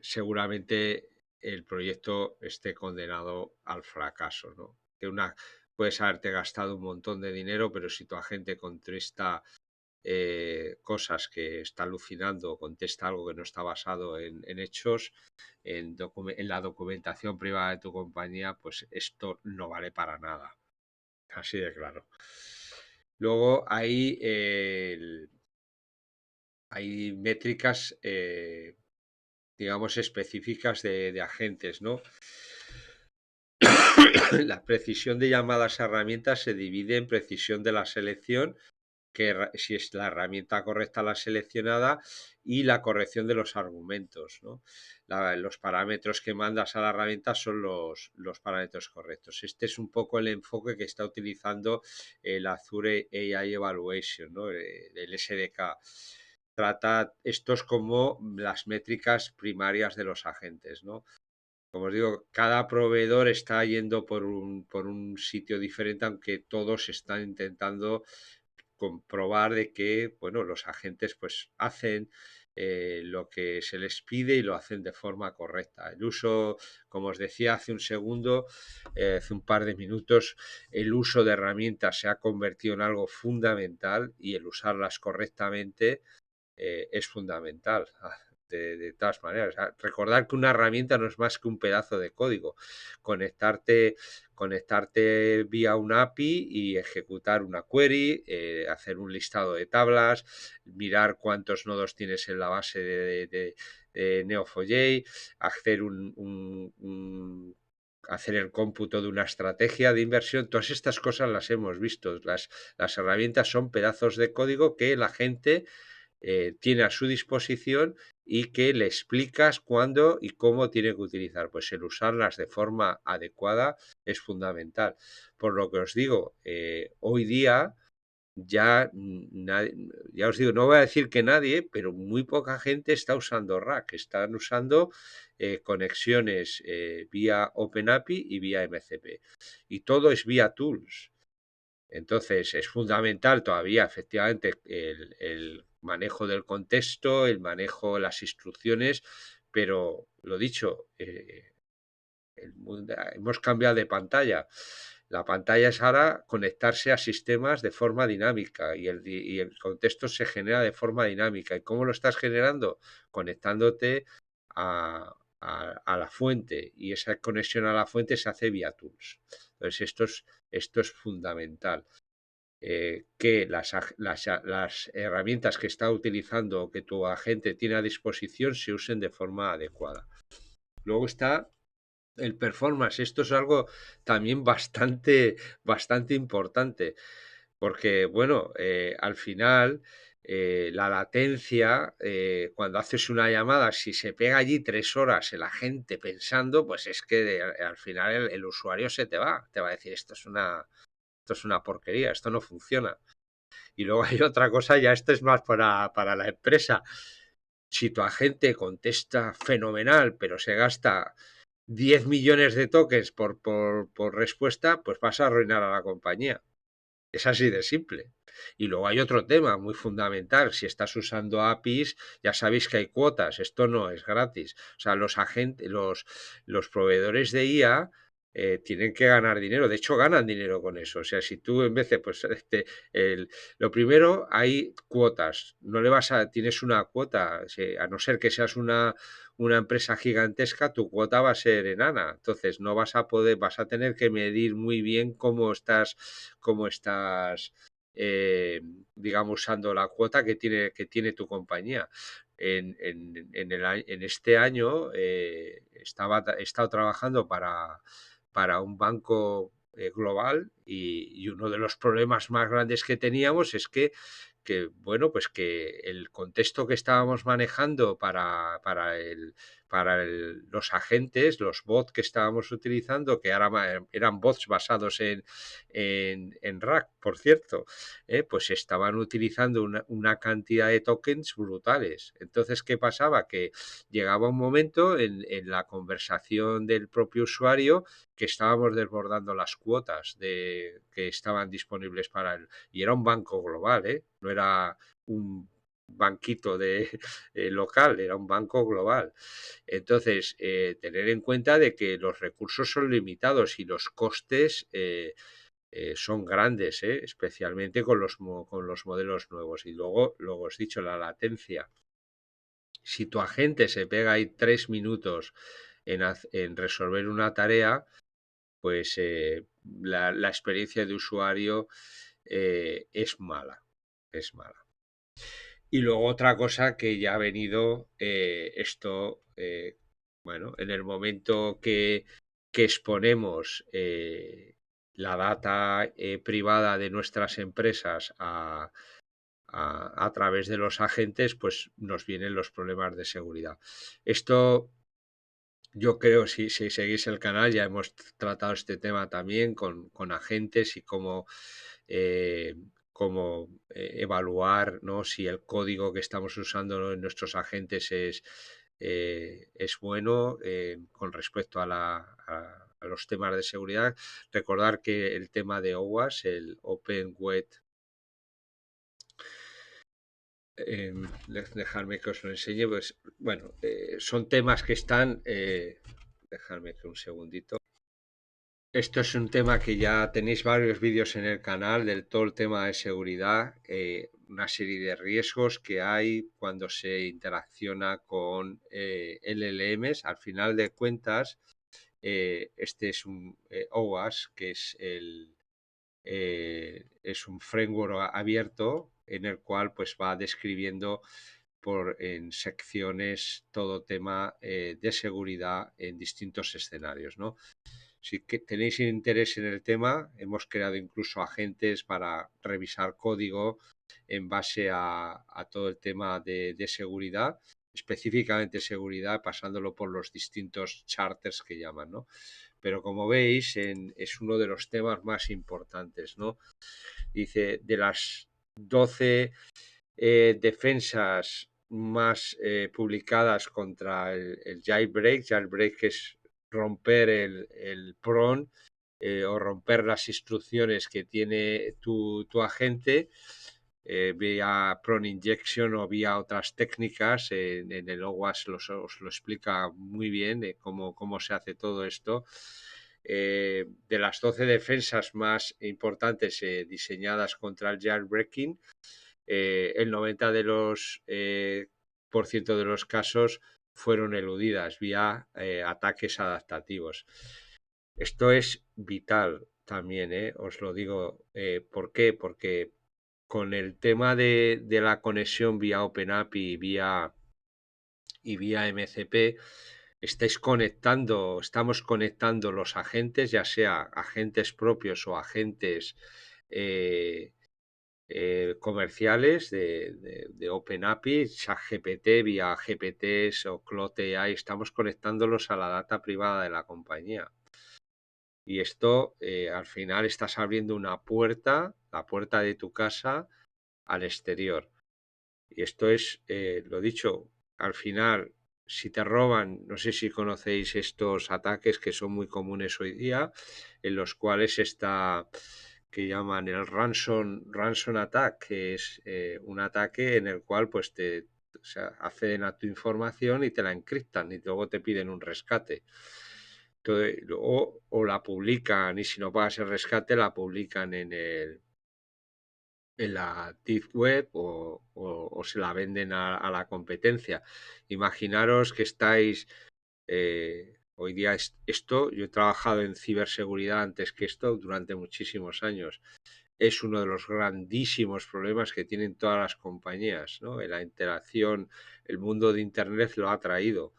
seguramente el proyecto esté condenado al fracaso, ¿no? Puedes haberte gastado un montón de dinero, pero si tu agente contesta cosas que está alucinando, o contesta algo que no está basado en hechos, en la documentación privada de tu compañía, pues esto no vale para nada. Así de claro. Luego hay métricas digamos, específicas de agentes, ¿no? La precisión de llamadas a herramientas se divide en precisión de la selección, si es la herramienta correcta la seleccionada, y la corrección de los argumentos, ¿no? Los parámetros que mandas a la herramienta son los parámetros correctos. Este es un poco el enfoque que está utilizando el Azure AI Evaluation, ¿no? El SDK. Trata estos como las métricas primarias de los agentes, ¿no? Como os digo, cada proveedor está yendo por un sitio diferente, aunque todos están intentando comprobar de que, bueno, los agentes pues hacen lo que se les pide, y lo hacen de forma correcta. El uso, como os decía hace un segundo, hace un par de minutos, el uso de herramientas se ha convertido en algo fundamental, y el usarlas correctamente es fundamental. De todas maneras, recordar que una herramienta no es más que un pedazo de código. Conectarte vía una API y ejecutar una query, hacer un listado de tablas, mirar cuántos nodos tienes en la base de Neo4j, hacer el cómputo de una estrategia de inversión. Todas estas cosas las hemos visto. Las herramientas son pedazos de código que la gente tiene a su disposición, y que le explicas cuándo y cómo tiene que utilizar. Pues el usarlas de forma adecuada es fundamental. Por lo que os digo, hoy día ya, ya os digo, no voy a decir que nadie, pero muy poca gente está usando RAC, están usando conexiones vía OpenAPI y vía MCP. Y todo es vía Tools. Entonces es fundamental todavía, efectivamente, el manejo del contexto, el manejo de las instrucciones, pero lo dicho, hemos cambiado de pantalla. La pantalla es ahora conectarse a sistemas de forma dinámica y el contexto se genera de forma dinámica. ¿Y cómo lo estás generando? Conectándote a la fuente y esa conexión a la fuente se hace vía Tools. Entonces esto es fundamental. Que las herramientas que está utilizando o que tu agente tiene a disposición se usen de forma adecuada. Luego está el performance. Esto es algo también bastante importante, porque bueno, al final la latencia, cuando haces una llamada, si se pega allí 3 horas el agente pensando, pues es que al final el usuario te va a decir esto es una porquería, esto no funciona. Y luego hay otra cosa, ya esto es más para la empresa. Si tu agente contesta fenomenal, pero se gasta 10 millones de tokens por respuesta, pues vas a arruinar a la compañía. Es así de simple. Y luego hay otro tema muy fundamental. Si estás usando APIs, ya sabéis que hay cuotas. Esto no es gratis. O sea, los agentes, los proveedores de IA tienen que ganar dinero. De hecho, ganan dinero con eso. O sea, si tú en vez de, pues, lo primero, hay cuotas. No le vas a, tienes una cuota, a no ser que seas una empresa gigantesca, tu cuota va a ser enana. Entonces, no vas a poder, vas a tener que medir muy bien cómo estás, digamos, usando la cuota que tiene tu compañía. En este año he estado trabajando para un banco global y uno de los problemas más grandes que teníamos es que, bueno, pues que el contexto que estábamos manejando los agentes, los bots que estábamos utilizando, que ahora eran bots basados en RAC, por cierto, pues estaban utilizando una cantidad de tokens brutales. Entonces, ¿qué pasaba? Que llegaba un momento en la conversación del propio usuario que estábamos desbordando las cuotas que estaban disponibles para él. Y era un banco global, ¿eh? No era un banquito local, era un banco global. Entonces, tener en cuenta de que los recursos son limitados y los costes son grandes, especialmente con los modelos nuevos. Y luego os he dicho, la latencia. Si tu agente se pega ahí 3 minutos en resolver una tarea, pues la experiencia de usuario es mala, es mala. Y luego otra cosa que ya ha venido, bueno, en el momento que exponemos la data privada de nuestras empresas a través de los agentes, pues nos vienen los problemas de seguridad. Esto yo creo, si seguís el canal, ya hemos tratado este tema también con agentes y eh, cómo evaluar, ¿no?, si el código que estamos usando, ¿no?, en nuestros agentes es bueno con respecto a los temas de seguridad. Recordar que el tema de OWASP, el Open Web, dejarme que os lo enseñe, pues bueno, son temas que están, dejadme que un segundito. Esto es un tema que ya tenéis varios vídeos en el canal del todo el tema de seguridad, una serie de riesgos que hay cuando se interacciona con LLMs. Al final de cuentas, este es un OWASP, que es un framework abierto en el cual pues va describiendo en secciones todo tema de seguridad en distintos escenarios, ¿no? Si tenéis interés en el tema, hemos creado incluso agentes para revisar código en base a todo el tema de seguridad específicamente seguridad, pasándolo por los distintos charters que llaman, ¿no? Pero como veis, es uno de los temas más importantes, ¿no? Dice, de las 12 defensas más publicadas contra el jailbreak. Jailbreak es romper el PRON o romper las instrucciones que tiene tu agente vía PRON injection o vía otras técnicas. En el OWASP os lo explica muy bien cómo se hace todo esto. De las 12 defensas más importantes diseñadas contra el jailbreaking, el 90 de los por ciento de los casos fueron eludidas vía ataques adaptativos. Esto es vital también, os lo digo. ¿Por qué? Porque con el tema de la conexión vía OpenAPI y vía MCP, estamos conectando los agentes, ya sea agentes propios o agentes comerciales de OpenAPI, ChatGPT vía GPTs o Cloud AI, estamos conectándolos a la data privada de la compañía. Y esto al final estás abriendo una puerta, la puerta de tu casa al exterior. Y esto es, lo dicho, al final, si te roban, no sé si conocéis estos ataques que son muy comunes hoy día, en los cuales está, que llaman el ransom attack, que es un ataque en el cual pues o sea, acceden a tu información y te la encriptan y luego te piden un rescate. Entonces, o la publican y si no pagas el rescate la publican en la Deep Web o se la venden a la competencia. Imaginaros que estáis, hoy día esto, yo he trabajado en ciberseguridad antes que esto durante muchísimos años. Es uno de los grandísimos problemas que tienen todas las compañías, ¿no? La interacción, el mundo de Internet lo ha traído.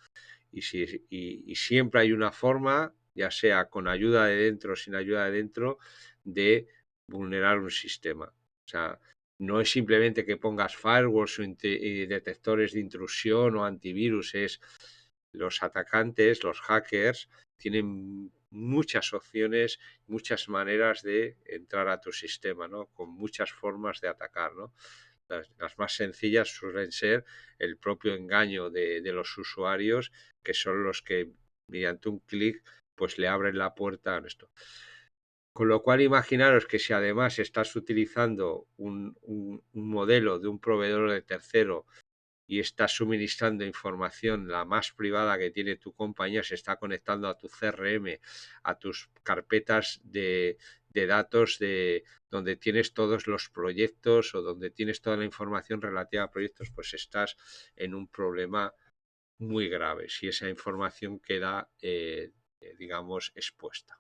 Y siempre hay una forma, ya sea con ayuda de dentro o sin ayuda de dentro, de vulnerar un sistema. O sea, no es simplemente que pongas firewalls o detectores de intrusión o antivirus, es los atacantes, los hackers, tienen muchas opciones, muchas maneras de entrar a tu sistema, ¿no? Con muchas formas de atacar, ¿no? Las más sencillas suelen ser el propio engaño de los usuarios, que son los que mediante un clic pues le abren la puerta a esto. Con lo cual imaginaros que si además estás utilizando un modelo de un proveedor de tercero y estás suministrando información, la más privada que tiene tu compañía, se está conectando a tu CRM, a tus carpetas de datos donde tienes todos los proyectos o donde tienes toda la información relativa a proyectos, pues estás en un problema muy grave si esa información queda, digamos, expuesta.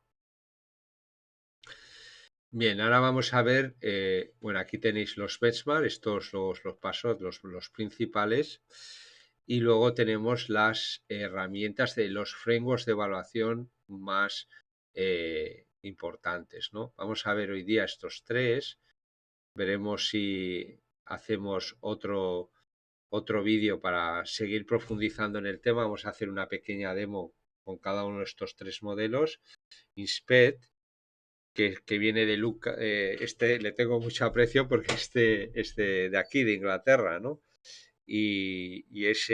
Bien, ahora vamos a ver, bueno, aquí tenéis los benchmarks, estos los pasos, los principales, y luego tenemos las herramientas de los frameworks de evaluación más importantes, ¿no? Vamos a ver hoy día estos tres, veremos si hacemos otro vídeo para seguir profundizando en el tema. Vamos a hacer una pequeña demo con cada uno de estos tres modelos. Inspect, que viene de Luca, este le tengo mucho aprecio porque de aquí, de Inglaterra, ¿no? Y es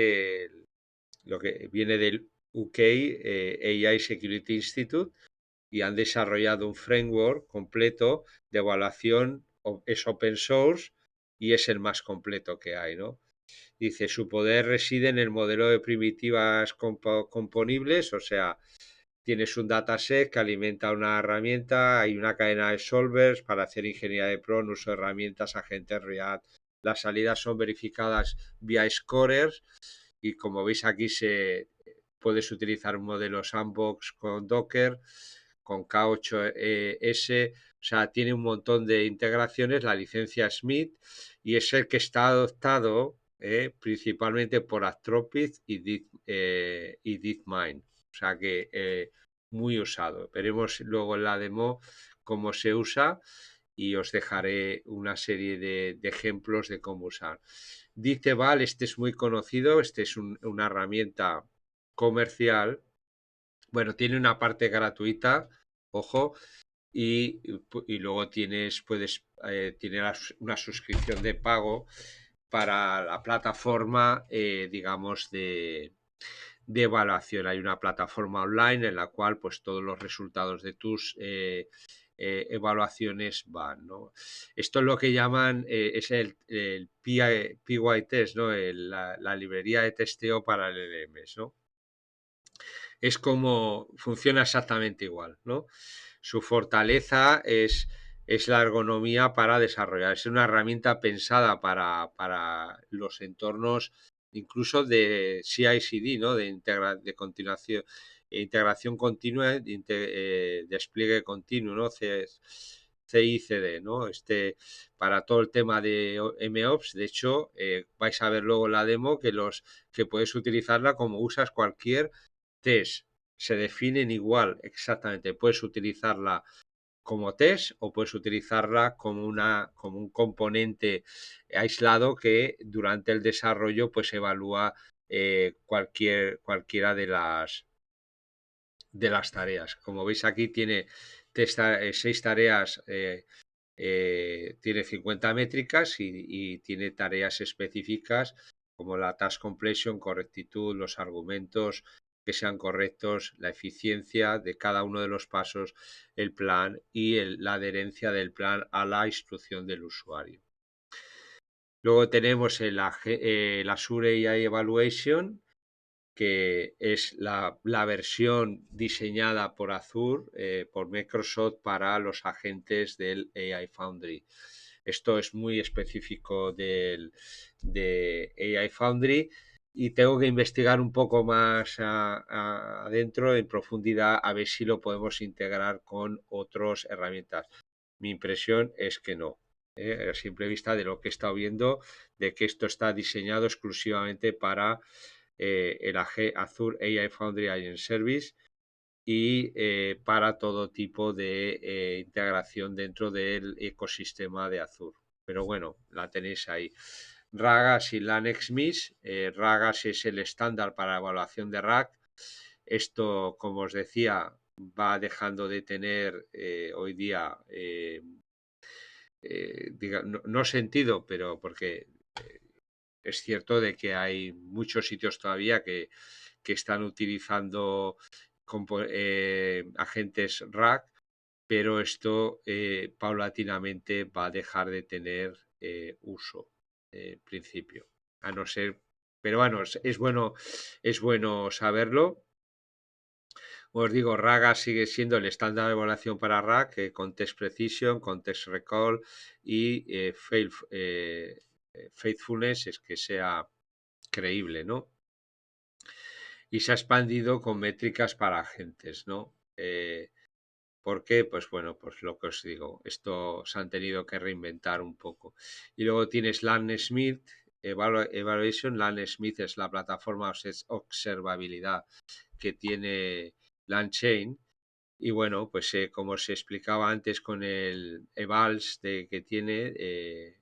lo que viene del UK AI Security Institute y han desarrollado un framework completo de evaluación, es open source y es el más completo que hay, ¿no? Dice, su poder reside en el modelo de primitivas componibles, o sea, tienes un dataset que alimenta una herramienta, hay una cadena de solvers para hacer ingeniería de PRON, uso de herramientas, agentes React. Las salidas son verificadas vía scorers y como veis aquí puedes utilizar un modelo sandbox con Docker, con K8S, o sea, tiene un montón de integraciones, la licencia Smith y es el que está adoptado principalmente por Actropid y DeepMind. O sea que muy usado. Veremos luego en la demo cómo se usa y os dejaré una serie de ejemplos de cómo usar. Diteval, este es muy conocido, este es una herramienta comercial. Bueno, tiene una parte gratuita, ojo, y luego tiene una suscripción de pago para la plataforma, digamos, de evaluación. Hay una plataforma online en la cual pues todos los resultados de tus evaluaciones van, ¿no? Esto es lo que llaman, es el PY-Test, ¿no? La librería de testeo para LLMs, ¿no? Es como funciona exactamente igual, ¿no? Su fortaleza es la ergonomía para desarrollar. Es una herramienta pensada para los entornos incluso de CI/CD, ¿no? De continuación, integración continua, despliegue continuo, ¿no? CI/CD, ¿no? Para todo el tema de MOps, de hecho, vais a ver luego en la demo que puedes utilizarla como usas cualquier test. Se definen igual, exactamente. Puedes utilizarla como test o puedes utilizarla como un componente aislado que durante el desarrollo pues evalúa cualquiera de las tareas. Como veis aquí tiene 6 tareas, tiene 50 métricas y tiene tareas específicas como la task completion, correctitud, los argumentos que sean correctos, la eficiencia de cada uno de los pasos, el plan y la adherencia del plan a la instrucción del usuario. Luego tenemos el Azure AI Evaluation, que es la versión diseñada por Azure, por Microsoft, para los agentes del AI Foundry. Esto es muy específico de AI Foundry y tengo que investigar un poco más adentro, en profundidad, a ver si lo podemos integrar con otras herramientas. Mi impresión es que no. A simple vista de lo que he estado viendo, de que esto está diseñado exclusivamente para el Azure AI Foundry Agent Service y para todo tipo de integración dentro del ecosistema de Azure. Pero bueno, la tenéis ahí. RAGAS y LANXMIS. RAGAS es el estándar para evaluación de RAG. Esto, como os decía, va dejando de tener hoy día, no sentido, pero porque es cierto de que hay muchos sitios todavía que están utilizando agentes RAG, pero esto paulatinamente va a dejar de tener uso en principio. A no ser, pero bueno, es bueno saberlo. Os digo, Raga sigue siendo el estándar de evaluación para RAG, con Text Precision, con Text Recall y Faithfulness, es que sea creíble, ¿no? Y se ha expandido con métricas para agentes, ¿no? ¿Por qué? Pues bueno, pues lo que os digo, esto se han tenido que reinventar un poco. Y luego tienes LandSmith, Evaluation. LandSmith es la plataforma de observabilidad que tiene LangChain. Y bueno, pues como se explicaba antes con el Evals que tiene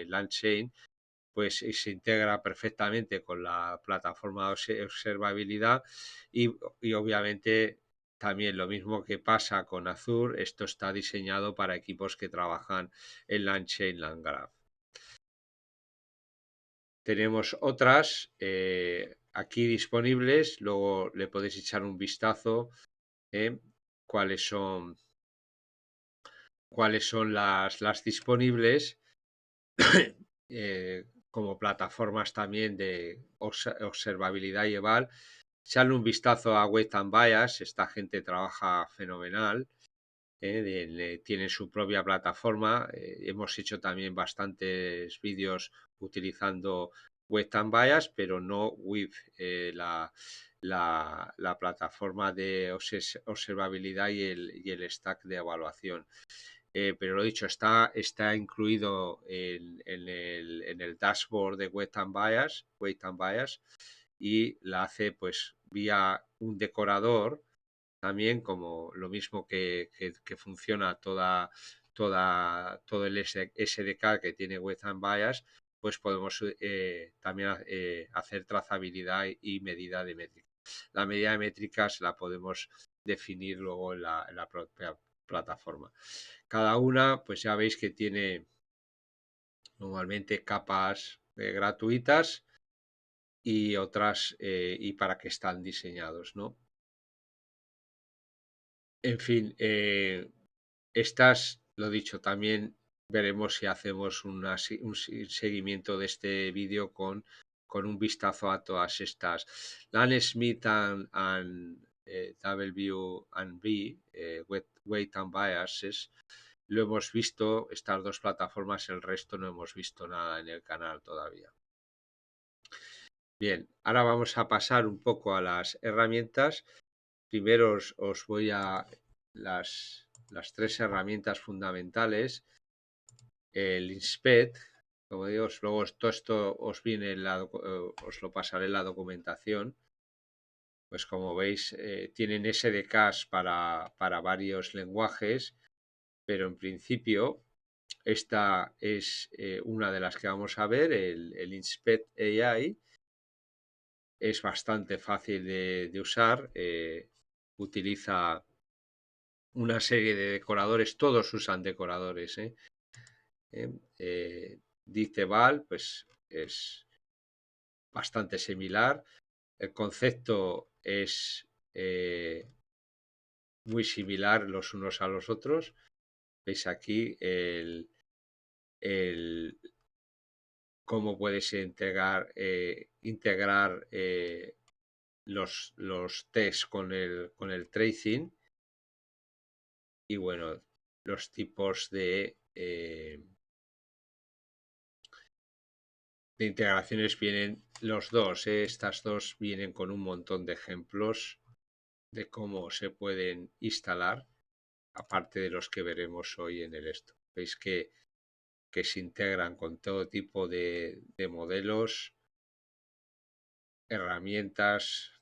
LangChain, pues se integra perfectamente con la plataforma de observabilidad y obviamente también lo mismo que pasa con Azure, esto está diseñado para equipos que trabajan en LangChain LangGraph. Tenemos otras aquí disponibles, luego le podéis echar un vistazo cuáles son las disponibles. Como plataformas también de observabilidad y eval. Echarle un vistazo a Weight and Bias, esta gente trabaja fenomenal, tiene su propia plataforma. Hemos hecho también bastantes vídeos utilizando Weight and Bias, pero no with la plataforma de observabilidad y el stack de evaluación. Pero lo dicho, está incluido en el dashboard de Weight and Bias, y la hace pues vía un decorador, también como lo mismo que funciona todo el SDK que tiene Weight and Bias, pues podemos también hacer trazabilidad y medida de métrica. La medida de métricas la podemos definir luego en la propia plataforma. Cada una, pues ya veis que tiene normalmente capas gratuitas y otras y para qué están diseñados, ¿no? En fin, estas, lo dicho, también veremos si hacemos un seguimiento de este vídeo con un vistazo a todas estas. LAN Smith W and B, Weight and Biases, lo hemos visto, estas dos plataformas, el resto no hemos visto nada en el canal todavía. Bien, ahora vamos a pasar un poco a las herramientas. Primero os voy a las tres herramientas fundamentales. El Inspect, como digo, luego todo esto os viene os lo pasaré en la documentación. Pues como veis, tienen SDKs para varios lenguajes, pero en principio esta es una de las que vamos a ver, el Inspect AI. Es bastante fácil de usar, utiliza una serie de decoradores, todos usan decoradores. Diceval, pues es bastante similar. El concepto es muy similar los unos a los otros. Veis aquí el cómo puedes integrar los tests con el tracing y bueno, los tipos de integraciones vienen los dos, estas dos vienen con un montón de ejemplos de cómo se pueden instalar, aparte de los que veremos hoy en el esto. Veis que se integran con todo tipo de modelos, herramientas,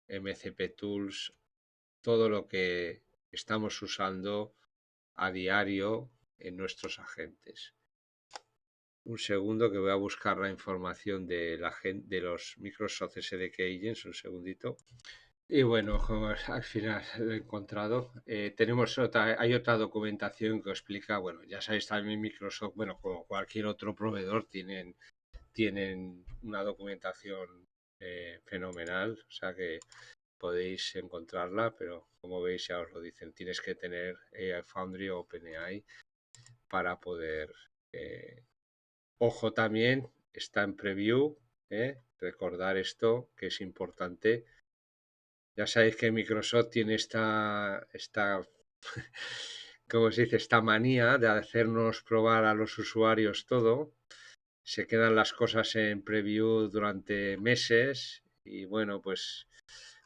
MCP Tools, todo lo que estamos usando a diario en nuestros agentes. Un segundo que voy a buscar la información de los Microsoft SDK Agents, un segundito. Y bueno, como al final lo he encontrado. Hay otra documentación que explica, bueno, ya sabéis también Microsoft, bueno, como cualquier otro proveedor, tienen una documentación fenomenal, o sea que podéis encontrarla, pero como veis ya os lo dicen, tienes que tener AI Foundry o OpenAI para poder ojo también, está en preview, recordar esto que es importante. Ya sabéis que Microsoft tiene ¿cómo se dice? Esta manía de hacernos probar a los usuarios todo. Se quedan las cosas en preview durante meses y bueno, pues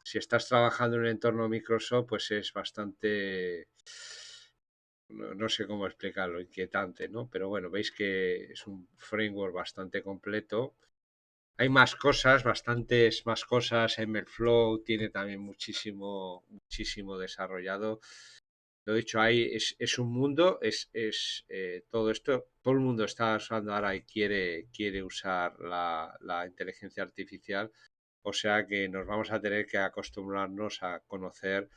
si estás trabajando en un entorno Microsoft, pues es bastante, no sé cómo explicarlo, inquietante, ¿no? Pero bueno, veis que es un framework bastante completo. Hay más cosas, bastantes más cosas. MLflow tiene también muchísimo desarrollado. Lo dicho, es un mundo, todo esto, todo el mundo está usando ahora y quiere usar la inteligencia artificial. O sea que nos vamos a tener que acostumbrarnos a conocer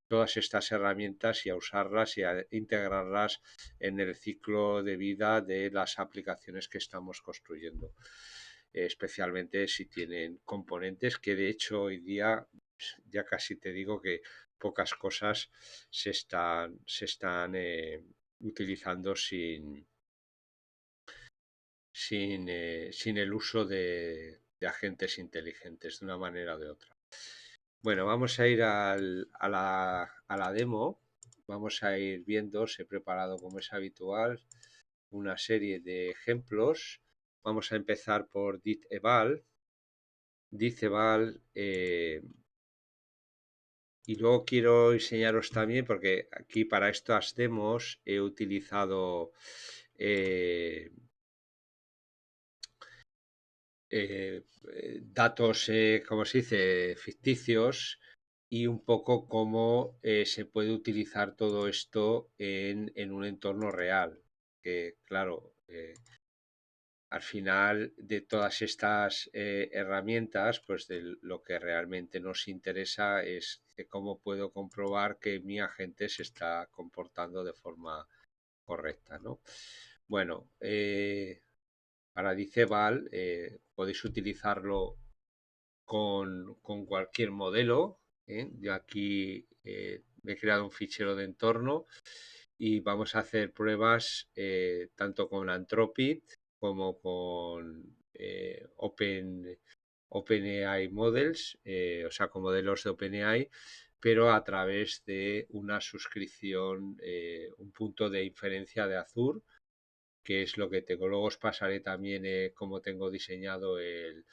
todas estas herramientas y a usarlas y a integrarlas en el ciclo de vida de las aplicaciones que estamos construyendo, especialmente si tienen componentes que de hecho hoy día ya casi te digo que pocas cosas se están utilizando sin el uso de agentes inteligentes de una manera o de otra. Bueno, vamos a ir a la demo. Vamos a ir viendo, os he preparado como es habitual una serie de ejemplos. Vamos a empezar por Diceval. Diceval, y luego quiero enseñaros también, porque aquí para estas demos he utilizado datos, como se dice, ficticios y un poco cómo se puede utilizar todo esto en un entorno real. Que claro, al final de todas estas herramientas, pues lo que realmente nos interesa es de cómo puedo comprobar que mi agente se está comportando de forma correcta, ¿no? Bueno, para Diceval podéis utilizarlo con cualquier modelo. Yo aquí me he creado un fichero de entorno y vamos a hacer pruebas tanto con Anthropic como con OpenAI Models, o sea, con modelos de OpenAI, pero a través de una suscripción, un punto de inferencia de Azure, que es lo que tengo. Luego os pasaré también cómo tengo diseñado el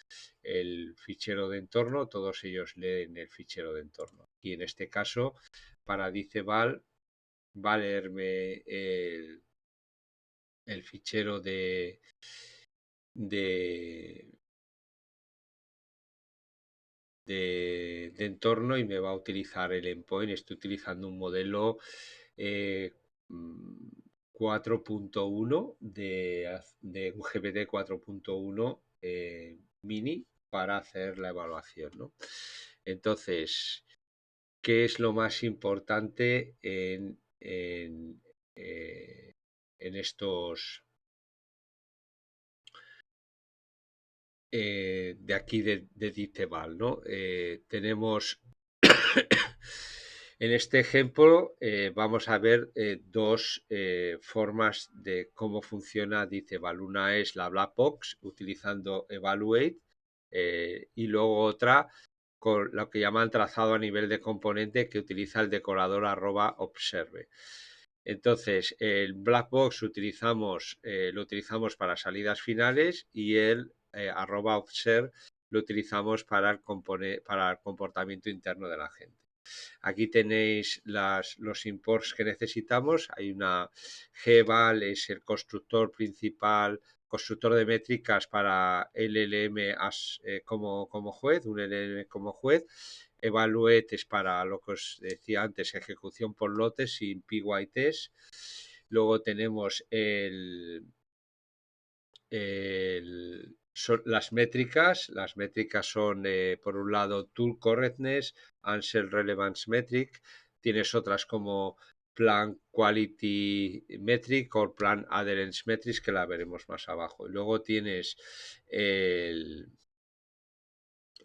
fichero de entorno. Todos ellos leen el fichero de entorno. Y en este caso, para Diceval, va a leerme el fichero de, de entorno y me va a utilizar el endpoint. Estoy utilizando un modelo eh, 4.1 de un GPT 4.1 mini para hacer la evaluación, ¿no? Entonces, ¿qué es lo más importante en estos de aquí de Diteval, ¿no? Tenemos en este ejemplo vamos a ver dos formas de cómo funciona Diteval. Una es la Black Box utilizando Evaluate y luego otra con lo que llaman trazado a nivel de componente que utiliza el decorador @observe. Entonces, el black box lo utilizamos para salidas finales y el @observe lo utilizamos para para el comportamiento interno de la gente. Aquí tenéis los imports que necesitamos. Hay una GVal, es el constructor principal, constructor de métricas para LLM como juez, un LLM como juez. Evaluate es para lo que os decía antes, ejecución por lotes sin PyTest. Luego tenemos las métricas. Las métricas son, por un lado, Tool Correctness, Answer Relevance Metric. Tienes otras como Plan Quality Metric o Plan Adherence Metrics, que la veremos más abajo. Y luego tienes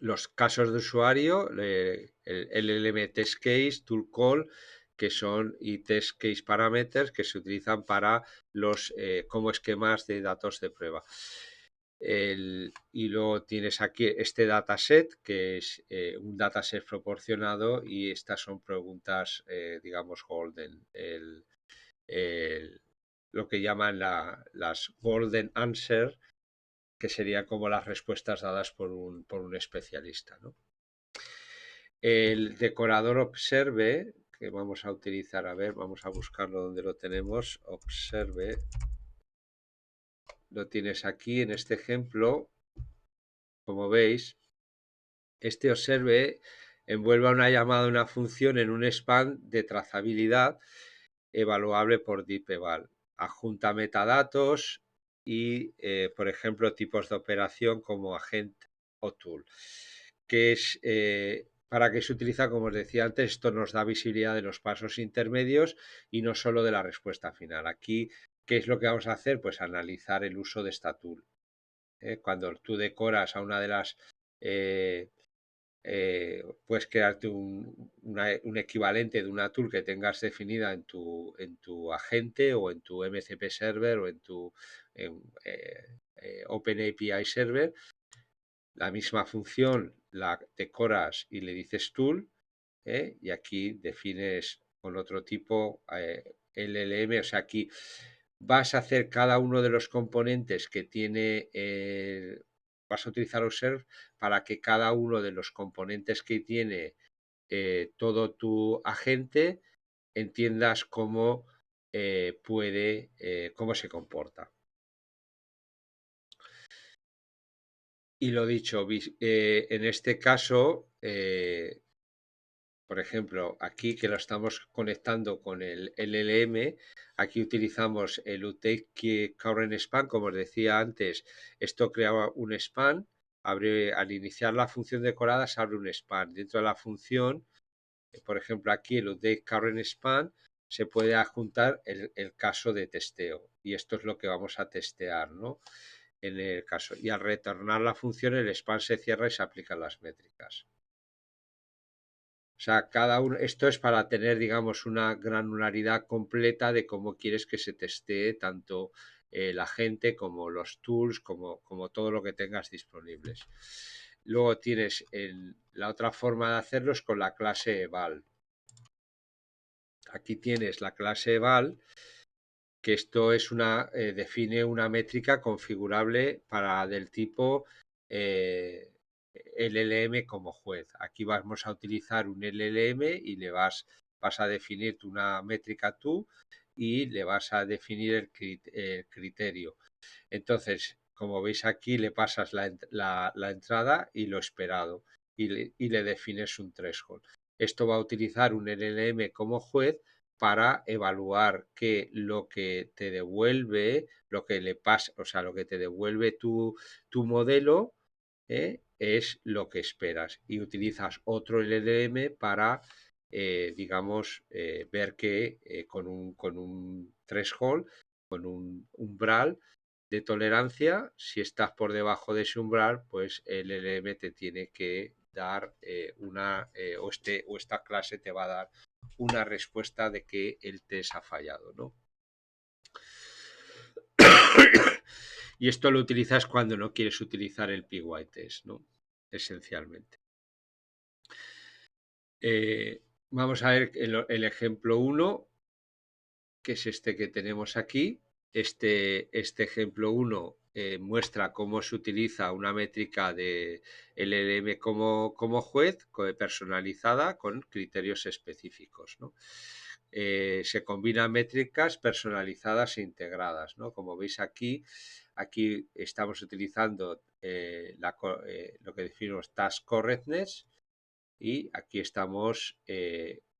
los casos de usuario, el LLM Test Case, Tool Call, que son y Test Case Parameters que se utilizan para los como esquemas de datos de prueba. Y luego tienes aquí este dataset, que es un dataset proporcionado, y estas son preguntas, digamos, golden. Lo que llaman las golden answer, que serían como las respuestas dadas por un especialista, ¿no? El decorador observe, que vamos a utilizar, a ver, vamos a buscarlo donde lo tenemos. Observe, lo tienes aquí en este ejemplo. Como veis, este observe envuelve una llamada a una función en un span de trazabilidad evaluable por DeepEval. Adjunta metadatos y, por ejemplo, tipos de operación como agent o tool, que es para que se utiliza, como os decía antes. Esto nos da visibilidad de los pasos intermedios y no solo de la respuesta final. Aquí, ¿qué es lo que vamos a hacer? Pues analizar el uso de esta tool. Cuando tú decoras a una de las puedes crearte un equivalente de una tool que tengas definida en tu agente o en tu MCP server o en tu OpenAPI server. La misma función la decoras y le dices tool, y aquí defines con otro tipo LLM. O sea, aquí vas a hacer cada uno de los componentes que tiene, vas a utilizar Observe para que cada uno de los componentes que tiene todo tu agente entiendas cómo cómo se comporta. Y lo dicho, en este caso Por ejemplo, aquí que lo estamos conectando con el LLM, aquí utilizamos el UTake Current Span, como os decía antes, esto creaba un span, al iniciar la función decorada se abre un span. Dentro de la función, por ejemplo, aquí el UTake Current Span se puede adjuntar el caso de testeo y esto es lo que vamos a testear, ¿no? En el caso. Y al retornar la función, el span se cierra y se aplican las métricas. O sea, cada uno, esto es para tener, digamos, una granularidad completa de cómo quieres que se testee tanto la gente como los tools, como todo lo que tengas disponibles. Luego tienes la otra forma de hacerlo es con la clase eval. Aquí tienes la clase eval, que esto es define una métrica configurable para del tipo eh, LLM como juez. Aquí vamos a utilizar un LLM y vas a definir una métrica tú y le vas a definir el criterio. Entonces, como veis aquí, le pasas la entrada y lo esperado y le defines un threshold. Esto va a utilizar un LLM como juez para evaluar que lo que te devuelve, lo que le pasa, o sea, lo que te devuelve tu modelo es lo que esperas. Y utilizas otro LLM para, digamos, ver que con un threshold, con un umbral, de tolerancia, si estás por debajo de ese umbral, pues el LM te tiene que dar o esta clase te va a dar una respuesta de que el test ha fallado, ¿no? Y esto lo utilizas cuando no quieres utilizar el PY test, ¿no? Esencialmente. Vamos a ver el ejemplo 1, que es este que tenemos aquí. Este ejemplo 1 muestra cómo se utiliza una métrica de LLM como juez personalizada con criterios específicos, ¿no? Se combinan métricas personalizadas e integradas, ¿no? Como veis aquí estamos utilizando lo que definimos task correctness y aquí estamos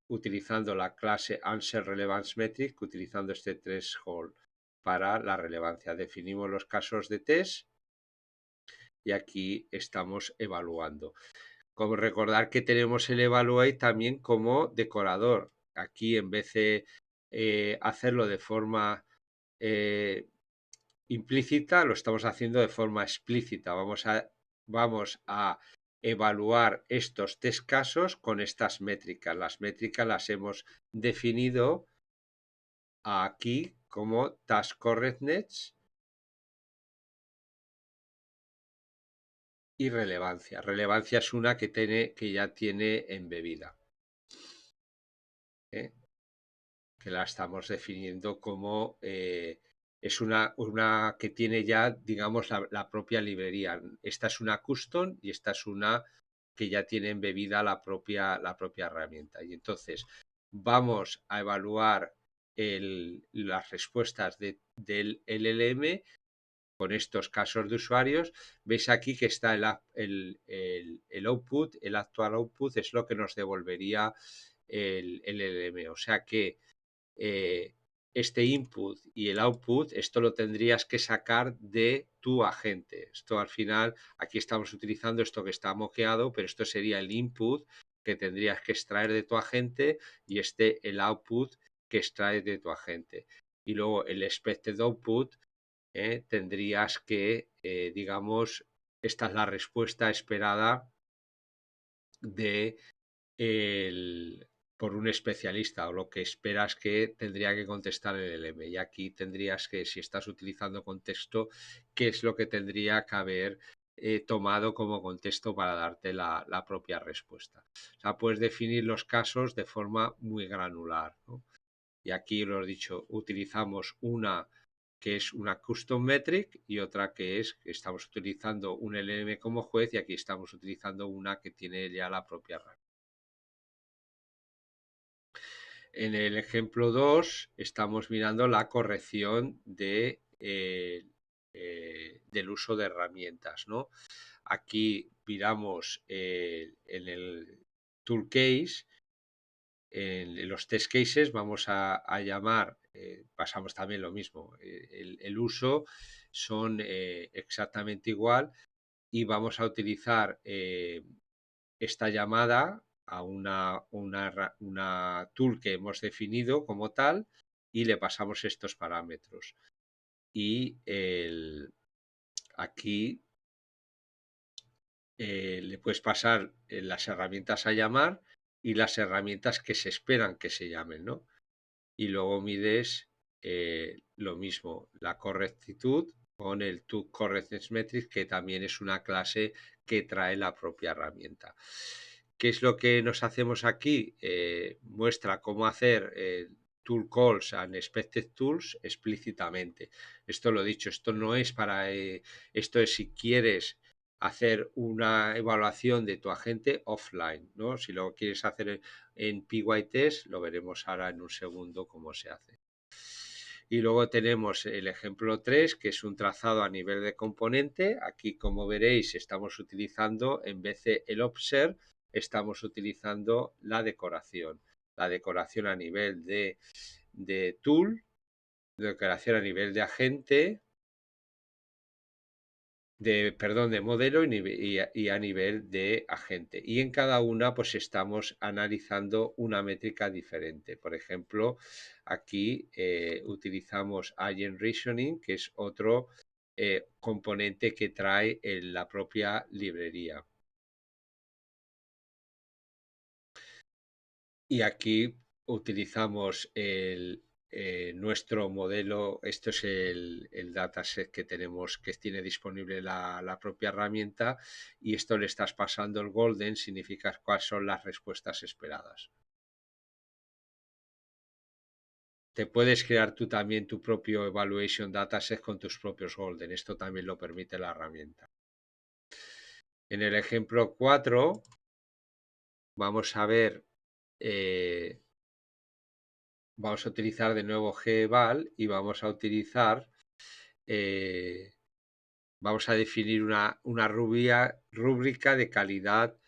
utilizando la clase Answer Relevance Metric, utilizando este threshold para la relevancia. Definimos los casos de test y aquí estamos evaluando. Como recordar que tenemos el evaluate también como decorador. Aquí en vez de hacerlo de forma implícita, lo estamos haciendo de forma explícita. Vamos a evaluar estos tres casos con estas métricas. Las métricas las hemos definido aquí como task correctness y relevancia. Relevancia es una que ya tiene embebida, ¿eh? Que la estamos definiendo como es una que tiene ya, digamos, la propia librería. Esta es una custom y esta es una que ya tiene embebida la propia herramienta. Y entonces vamos a evaluar las respuestas del LLM con estos casos de usuarios. Veis aquí que está el output, el actual output es lo que nos devolvería el LLM. O sea que este input y el output, esto lo tendrías que sacar de tu agente. Esto al final, aquí estamos utilizando esto que está moqueado, pero esto sería el input que tendrías que extraer de tu agente y el output que extraes de tu agente. Y luego el expected output tendrías que, digamos, esta es la respuesta esperada de por un especialista o lo que esperas que tendría que contestar el LM. Y aquí tendrías que, si estás utilizando contexto, qué es lo que tendría que haber tomado como contexto para darte la propia respuesta. O sea, puedes definir los casos de forma muy granular, ¿no? Y aquí lo he dicho, utilizamos una que es una custom metric y otra que estamos utilizando un LM como juez y aquí estamos utilizando una que tiene ya la propia RAC. En el ejemplo 2 estamos mirando la corrección del uso de herramientas, ¿no? Aquí miramos en el tool case en los test cases vamos a llamar, pasamos también lo mismo, el uso son exactamente igual y vamos a utilizar esta llamada a una tool que hemos definido como tal y le pasamos estos parámetros. Y aquí le puedes pasar las herramientas a llamar y las herramientas que se esperan que se llamen, ¿no? Y luego mides lo mismo, la correctitud con el toCorrectnessMetric, que también es una clase que trae la propia herramienta. ¿Qué es lo que nos hacemos aquí? Muestra cómo hacer tool calls and expected tools explícitamente. Esto lo he dicho, esto no es para, esto es si quieres hacer una evaluación de tu agente offline, ¿no? Si lo quieres hacer en PyTest, lo veremos ahora en un segundo cómo se hace. Y luego tenemos el ejemplo 3, que es un trazado a nivel de componente. Aquí, como veréis, estamos utilizando, en vez de el observe, estamos utilizando la decoración. La decoración a nivel de tool, decoración a nivel de agente, de modelo y a nivel de agente. Y en cada una pues estamos analizando una métrica diferente. Por ejemplo, aquí utilizamos Agent Reasoning, que es otro componente que trae en la propia librería. Y aquí utilizamos nuestro modelo, esto es el dataset que tenemos, que tiene disponible la propia herramienta, y esto le estás pasando el golden, significa cuáles son las respuestas esperadas. Te puedes crear tú también tu propio evaluation dataset con tus propios golden, esto también lo permite la herramienta. En el ejemplo 4 vamos a ver vamos a utilizar de nuevo geval y vamos a utilizar, vamos a definir una rúbrica de calidad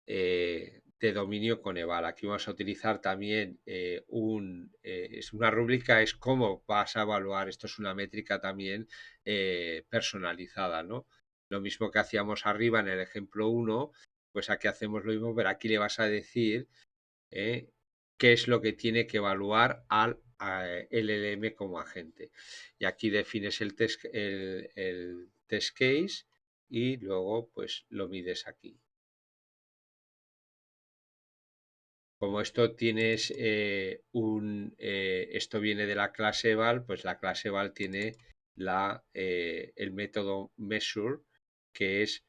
de dominio con eval. Aquí vamos a utilizar también es una rúbrica, es cómo vas a evaluar, esto es una métrica también personalizada, ¿no? Lo mismo que hacíamos arriba en el ejemplo 1, pues aquí hacemos lo mismo, pero aquí le vas a decir qué es lo que tiene que evaluar al LLM como agente. Y aquí defines el test case y luego pues lo mides aquí. Como esto tienes esto viene de la clase eval, pues la clase eval tiene el método measure, que es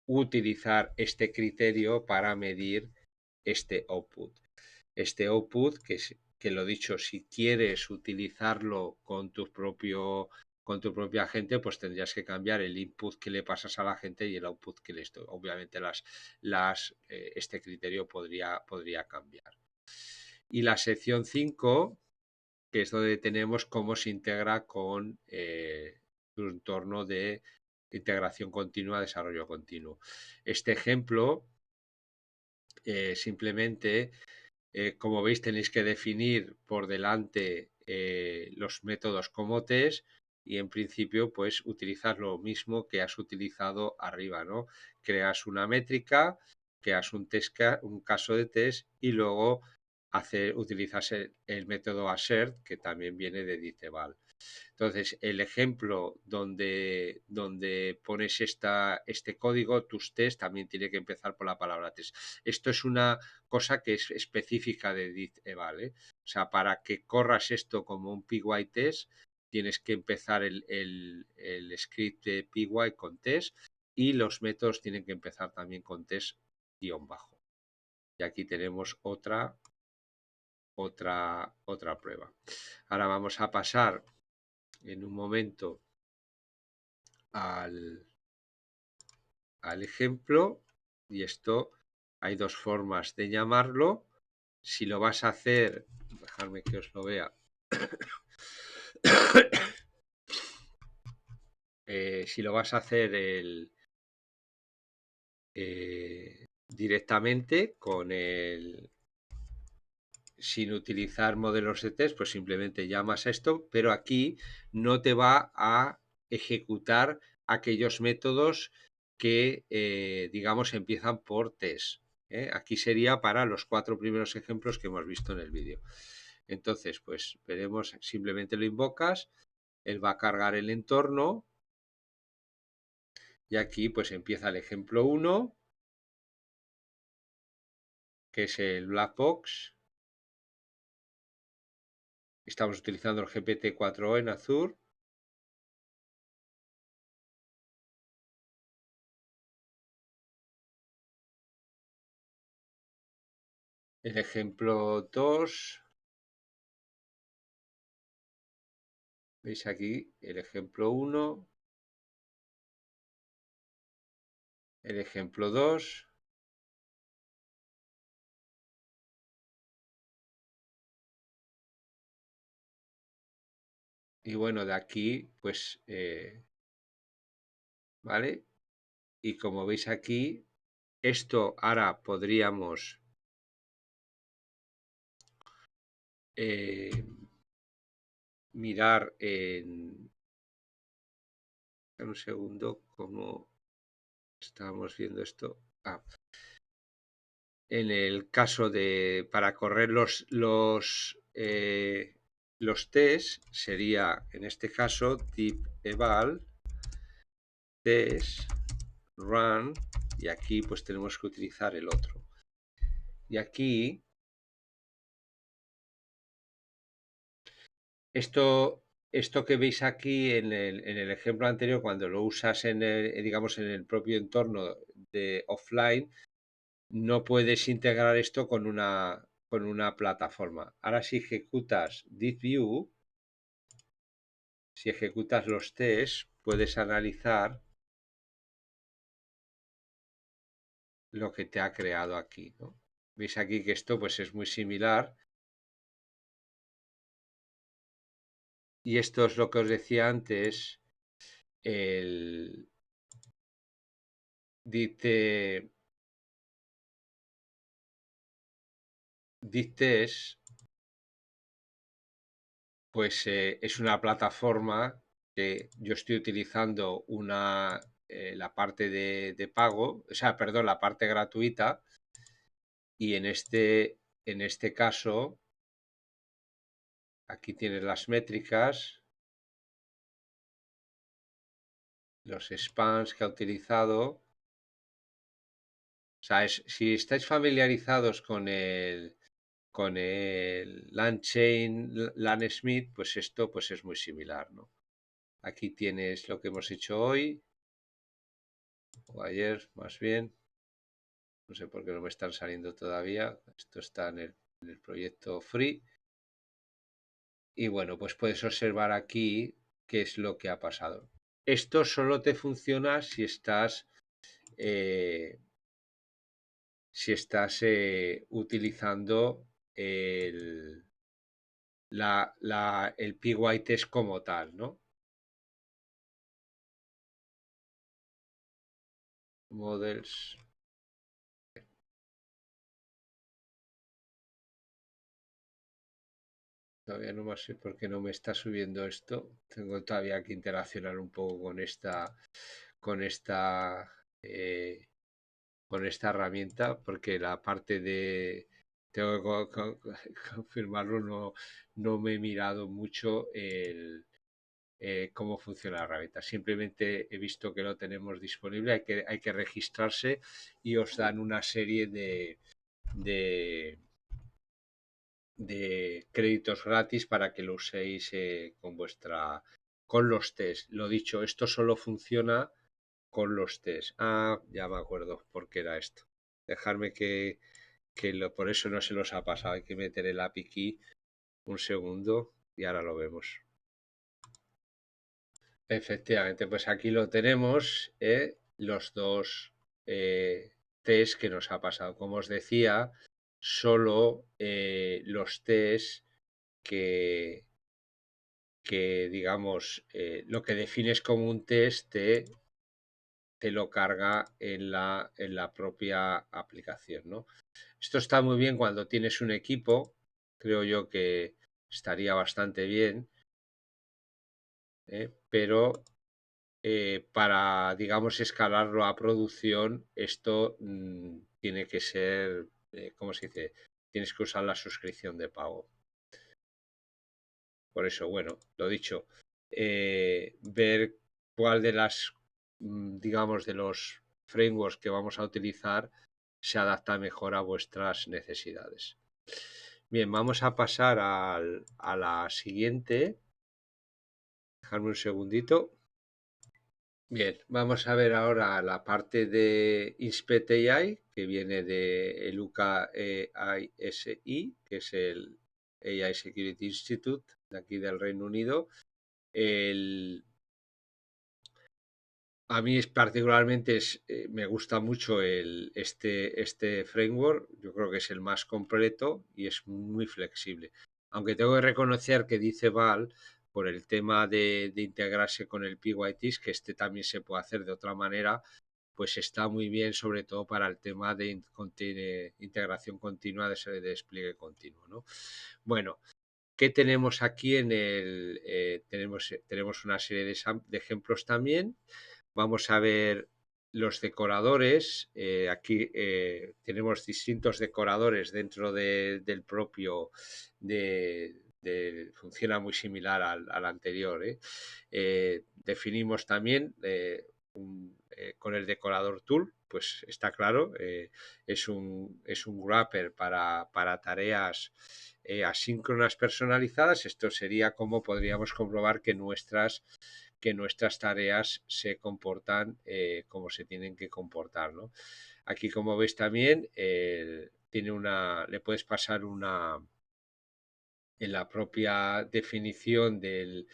utilizar este criterio para medir este output. Este output, que lo dicho, si quieres utilizarlo con tu propia gente, pues tendrías que cambiar el input que le pasas a la gente y el output que le estoy. Obviamente este criterio podría cambiar. Y la sección 5, que es donde tenemos cómo se integra con tu entorno de integración continua, desarrollo continuo. Este ejemplo simplemente como veis, tenéis que definir por delante los métodos como test y en principio pues utilizar lo mismo que has utilizado arriba, ¿no? Creas una métrica, creas un caso de test y luego utilizas el método assert, que también viene de Diteval. Entonces, el ejemplo donde pones este código, tus test, también tiene que empezar por la palabra test. Esto es una cosa que es específica de Diteval, ¿eh? O sea, para que corras esto como un PyTest, tienes que empezar el script de Py con test y los métodos tienen que empezar también con test guión bajo. Y aquí tenemos otra prueba. Ahora vamos a pasar en un momento al ejemplo, y esto hay dos formas de llamarlo. Si lo vas a hacer, dejadme que os lo vea. Si lo vas a hacer directamente con sin utilizar modelos de test, pues simplemente llamas a esto, pero aquí no te va a ejecutar aquellos métodos que, digamos, empiezan por test. Aquí sería para los 4 primeros ejemplos que hemos visto en el vídeo. Entonces, pues veremos, simplemente lo invocas, él va a cargar el entorno y aquí pues empieza el ejemplo 1, que es el black box. Estamos utilizando el GPT-4o en Azure. El ejemplo 2, veis aquí el ejemplo 1, el ejemplo 2, y bueno, de aquí, pues, ¿vale? Y como veis aquí, esto ahora podríamos mirar en un segundo cómo estábamos viendo esto. En el caso de para correr los test sería en este caso tip eval test run, y aquí pues tenemos que utilizar el otro, y aquí esto que veis aquí en el ejemplo anterior, cuando lo usas digamos en el propio entorno de offline, no puedes integrar esto con una plataforma. Ahora si ejecutas DeepView, si ejecutas los tests, puedes analizar lo que te ha creado aquí, ¿no? Veis aquí que esto pues es muy similar, y esto es lo que os decía antes, el DeepTest pues es una plataforma que yo estoy utilizando la parte de pago, o sea, perdón, la parte gratuita, y en este caso, aquí tienes las métricas, los spans que ha utilizado. O sea, si estáis familiarizados con el LangChain, LangSmith, pues esto pues es muy similar, ¿no? Aquí tienes lo que hemos hecho hoy, o ayer más bien. No sé por qué no me están saliendo todavía. Esto está en el proyecto free. Y bueno, pues puedes observar aquí qué es lo que ha pasado. Esto solo te funciona si estás utilizando el, el PyTest como tal, ¿no? Models. Todavía no sé por qué no me está subiendo esto. Tengo todavía que interaccionar un poco con esta, eh, con esta herramienta, porque la parte de tengo que confirmarlo, no me he mirado mucho cómo funciona la herramienta. Simplemente he visto que lo tenemos disponible, hay que registrarse y os dan una serie de, de créditos gratis para que lo uséis con los test. Lo dicho, esto solo funciona con los test. Ah, ya me acuerdo por qué era esto. Dejarme por eso no se los ha pasado. Hay que meter el API key un segundo y ahora lo vemos. Efectivamente, pues aquí lo tenemos, los dos test que nos ha pasado. Como os decía, solo los test que, que digamos, lo que defines como un test te lo carga en la propia aplicación, ¿no? Esto está muy bien cuando tienes un equipo creo yo que estaría bastante bien, pero para, digamos, escalarlo a producción, esto tiene que ser, ¿cómo se dice? Tienes que usar la suscripción de pago. Por eso, bueno, lo dicho, ver cuál de las, digamos, de los frameworks que vamos a utilizar se adapta mejor a vuestras necesidades. Bien, vamos a pasar a la siguiente. Dejadme un segundito. Bien, vamos a ver ahora la parte de Inspect AI, que viene de el UKAISI, que es el AI Security Institute de aquí del Reino Unido. A mí particularmente me gusta mucho este framework, yo creo que es el más completo y es muy flexible. Aunque tengo que reconocer que dice Val, por el tema de integrarse con el PyTest, que este también se puede hacer de otra manera, pues está muy bien, sobre todo para el tema de integración continua, de ese despliegue continuo, ¿no? Bueno, ¿qué tenemos aquí en el? Tenemos una serie de ejemplos también. Vamos a ver los decoradores. Aquí tenemos distintos decoradores dentro del propio. Funciona muy similar al anterior. Definimos también con el decorador tool, pues está claro, es un wrapper para tareas asíncronas personalizadas. Esto sería como podríamos comprobar que nuestras tareas se comportan como se tienen que comportar, ¿no? Aquí, como veis también, le puedes pasar en la propia definición de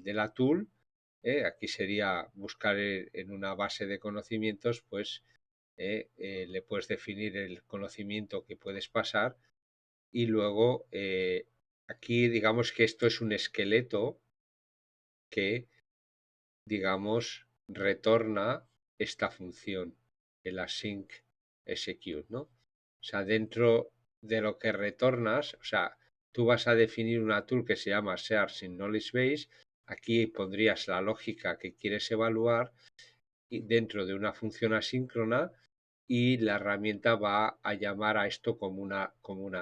la tool. Aquí sería buscar en una base de conocimientos, pues le puedes definir el conocimiento que puedes pasar y luego aquí digamos que esto es un esqueleto que, digamos, retorna esta función, el async execute, ¿no? O sea, dentro de lo que retornas, o sea, tú vas a definir una tool que se llama Search in Knowledge Base, aquí pondrías la lógica que quieres evaluar y dentro de una función asíncrona y la herramienta va a llamar a esto como una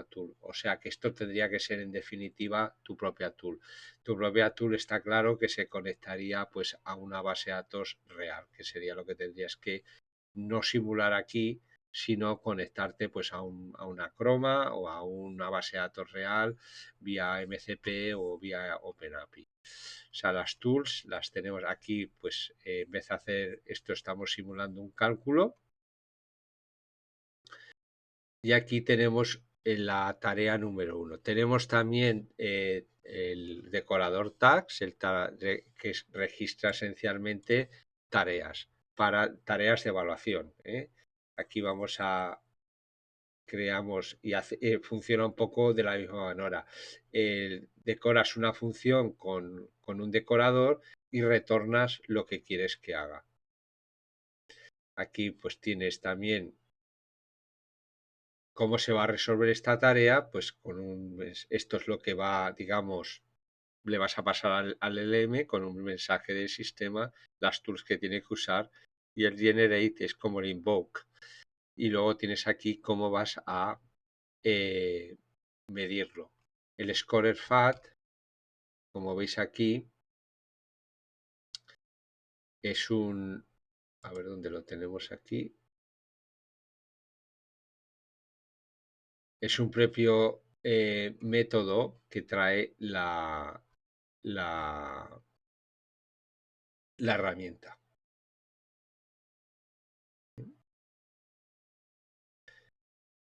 tool. O sea que esto tendría que ser en definitiva tu propia tool. Tu propia tool está claro que se conectaría pues a una base de datos real, que sería lo que tendrías que no simular aquí, sino conectarte pues a una croma o a una base de datos real vía MCP o vía OpenAPI. O sea, las tools las tenemos aquí, pues en vez de hacer esto estamos simulando un cálculo. Y aquí tenemos la tarea número 1. Tenemos también el decorador tags, que registra esencialmente tareas, para tareas de evaluación. Aquí creamos y funciona un poco de la misma manera. Decoras una función con un decorador y retornas lo que quieres que haga. Aquí pues tienes también cómo se va a resolver esta tarea, pues esto es lo que va, digamos, le vas a pasar al LM con un mensaje del sistema, las tools que tiene que usar, y el generate es como el invoke. Y luego tienes aquí cómo vas a medirlo. El scorer FAT, como veis aquí, es a ver dónde lo tenemos aquí, es un propio método que trae la, la herramienta.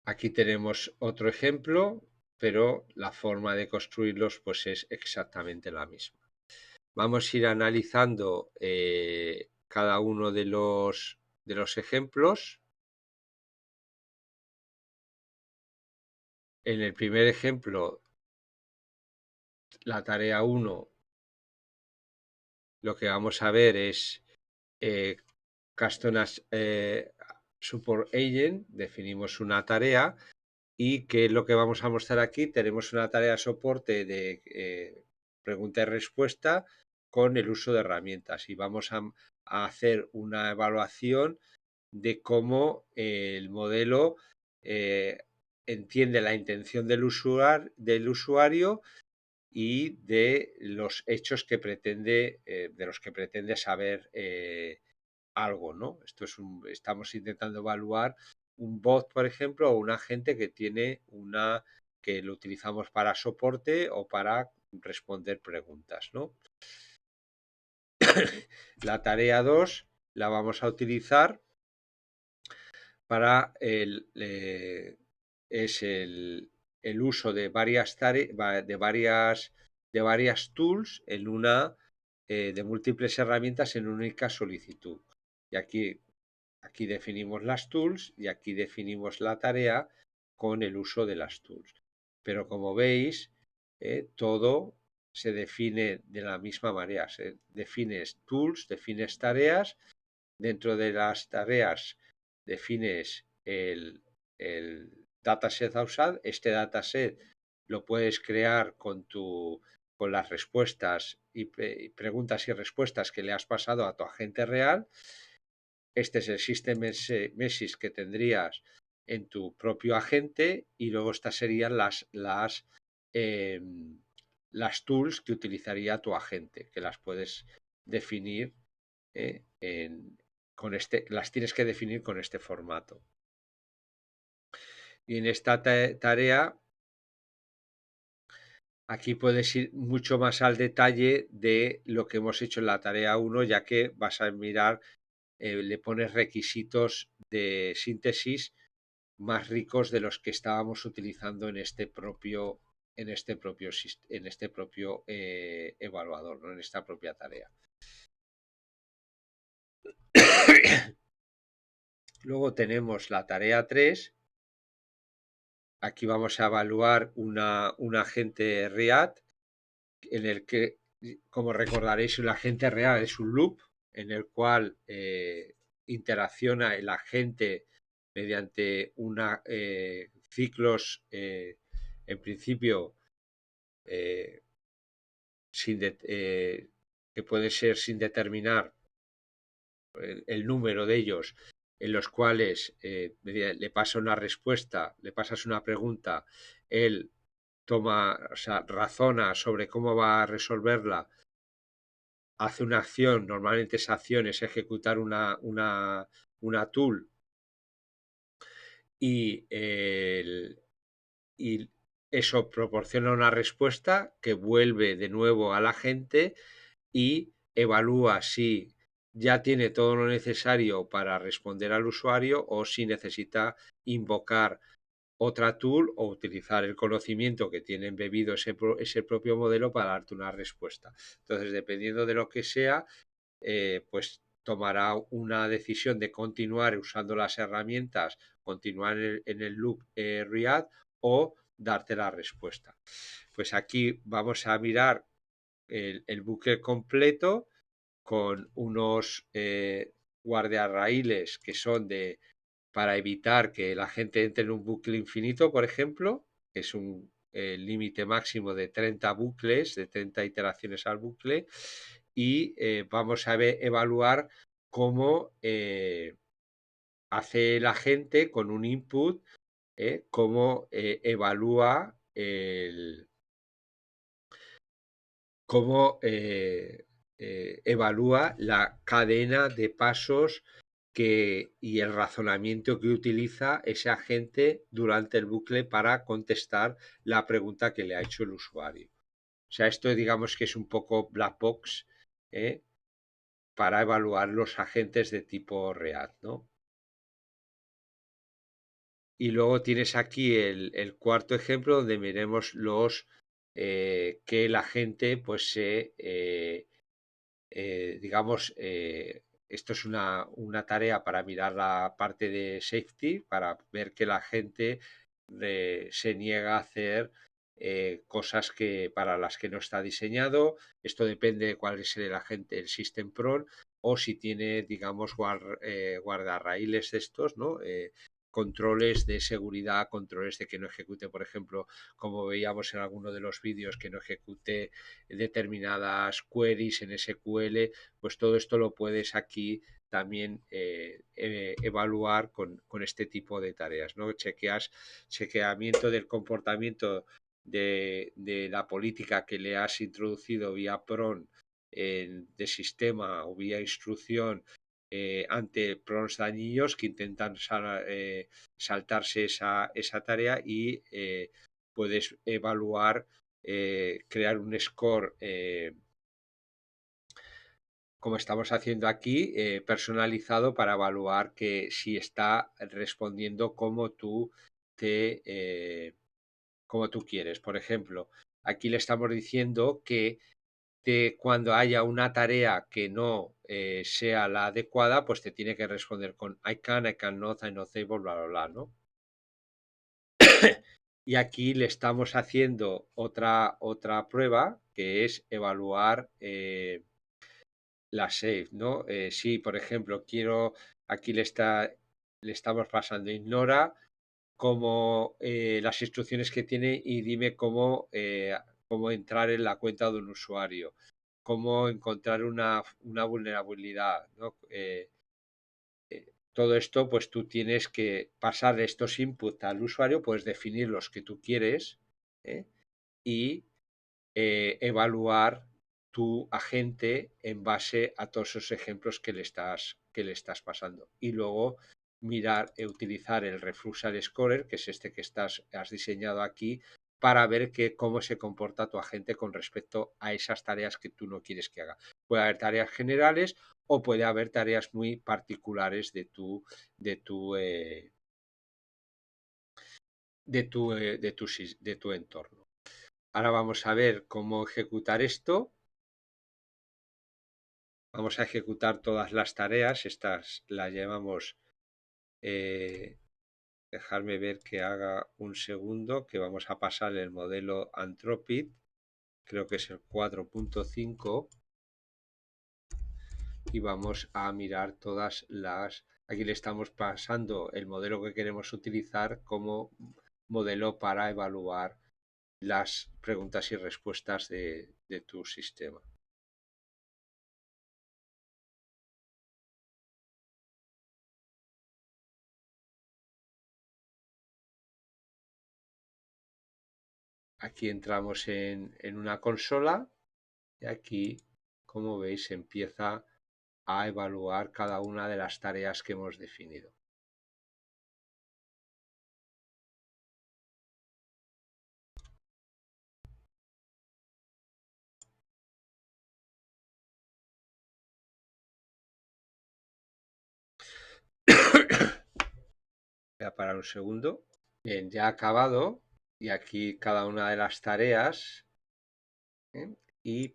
Aquí tenemos otro ejemplo, pero la forma de construirlos pues es exactamente la misma. Vamos a ir analizando cada uno de los ejemplos. En el primer ejemplo, la tarea 1, lo que vamos a ver es Customer Support Agent. Definimos una tarea ¿Y qué es lo que vamos a mostrar aquí? Tenemos una tarea de soporte de pregunta y respuesta con el uso de herramientas y vamos a hacer una evaluación de cómo el modelo entiende la intención del usuario y de los hechos que pretende, de los que pretende saber algo, ¿no? Estamos intentando evaluar un bot, por ejemplo, o un agente que tiene que lo utilizamos para soporte o para responder preguntas, ¿no? La tarea 2 la vamos a utilizar para es el uso de de varias tools en de múltiples herramientas en una única solicitud. Y aquí definimos las tools y aquí definimos la tarea con el uso de las tools. Pero como veis, todo se define de la misma manera. Defines tools, defines tareas. Dentro de las tareas defines el dataset a usar. Este dataset lo puedes crear con las respuestas y preguntas y respuestas que le has pasado a tu agente real. Este es el System Message que tendrías en tu propio agente y luego estas serían las tools que utilizaría tu agente, que las puedes definir las tienes que definir con este formato. Y en esta tarea, aquí puedes ir mucho más al detalle de lo que hemos hecho en la tarea 1, ya que vas a mirar, le pones requisitos de síntesis más ricos de los que estábamos utilizando en este propio evaluador, ¿no? En esta propia tarea. Luego tenemos la tarea 3. Aquí vamos a evaluar un agente REACT en el que, como recordaréis, el agente real es un loop en el cual interacciona el agente mediante ciclos, en principio, que pueden ser sin determinar el número de ellos, en los cuales le pasa una respuesta, le pasas una pregunta, él razona sobre cómo va a resolverla, hace una acción, normalmente esa acción es ejecutar una tool y, y eso proporciona una respuesta que vuelve de nuevo a la gente y evalúa si ya tiene todo lo necesario para responder al usuario o si necesita invocar otra tool o utilizar el conocimiento que tiene embebido ese propio modelo para darte una respuesta. Entonces, dependiendo de lo que sea, pues tomará una decisión de continuar usando las herramientas, continuar en el loop REACT o darte la respuesta. Pues aquí vamos a mirar el bucle completo con unos guardarraíles que son para evitar que la gente entre en un bucle infinito, por ejemplo, que es un límite máximo de 30 bucles, de 30 iteraciones al bucle, y vamos a evaluar cómo hace la gente con un input, cómo evalúa cómo evalúa la cadena de pasos y el razonamiento que utiliza ese agente durante el bucle para contestar la pregunta que le ha hecho el usuario. O sea, esto digamos que es un poco black box para evaluar los agentes de tipo React, ¿no? Y luego tienes aquí el cuarto ejemplo donde miremos que la gente pues digamos, esto es una tarea para mirar la parte de safety, para ver que la gente se niega a hacer cosas para las que no está diseñado. Esto depende de cuál es el agente, el system prone, o si tiene, digamos, guardarraíles estos, ¿no? controles de seguridad, controles de que no ejecute, por ejemplo, como veíamos en alguno de los vídeos, que no ejecute determinadas queries en SQL, pues todo esto lo puedes aquí también evaluar con este tipo de tareas, ¿no? Chequeamiento del comportamiento de la política que le has introducido vía PRON de sistema o vía instrucción ante prompts dañinos que intentan saltarse esa tarea y puedes evaluar, crear un score como estamos haciendo aquí, personalizado para evaluar que si está respondiendo como tú quieres. Por ejemplo, aquí le estamos diciendo que cuando haya una tarea que no sea la adecuada, pues te tiene que responder con I cannot, I not able, bla, bla, bla, ¿no? Y aquí le estamos haciendo otra prueba que es evaluar la save, ¿no? Si, por ejemplo, aquí le estamos pasando ignora como las instrucciones que tiene y dime cómo entrar en la cuenta de un usuario, cómo encontrar una vulnerabilidad, ¿no? Todo esto, pues tú tienes que pasar estos inputs al usuario, puedes definir los que tú quieres ¿eh? y evaluar tu agente en base a todos esos ejemplos que le estás pasando. Y luego mirar, utilizar el Refusal Scorer, que es este que has diseñado aquí, para ver cómo se comporta tu agente con respecto a esas tareas que tú no quieres que haga. Puede haber tareas generales o puede haber tareas muy particulares de tu, eh, de tu entorno. Ahora vamos a ver cómo ejecutar esto. Vamos a ejecutar todas las tareas. Estas las llamamos, dejarme ver que haga un segundo, que vamos a pasar el modelo Anthropic, creo que es el 4.5, y vamos a mirar aquí le estamos pasando el modelo que queremos utilizar como modelo para evaluar las preguntas y respuestas de tu sistema. Aquí entramos en una consola y aquí, como veis, empieza a evaluar cada una de las tareas que hemos definido. Voy a parar un segundo. Bien, ya ha acabado y aquí cada una de las tareas y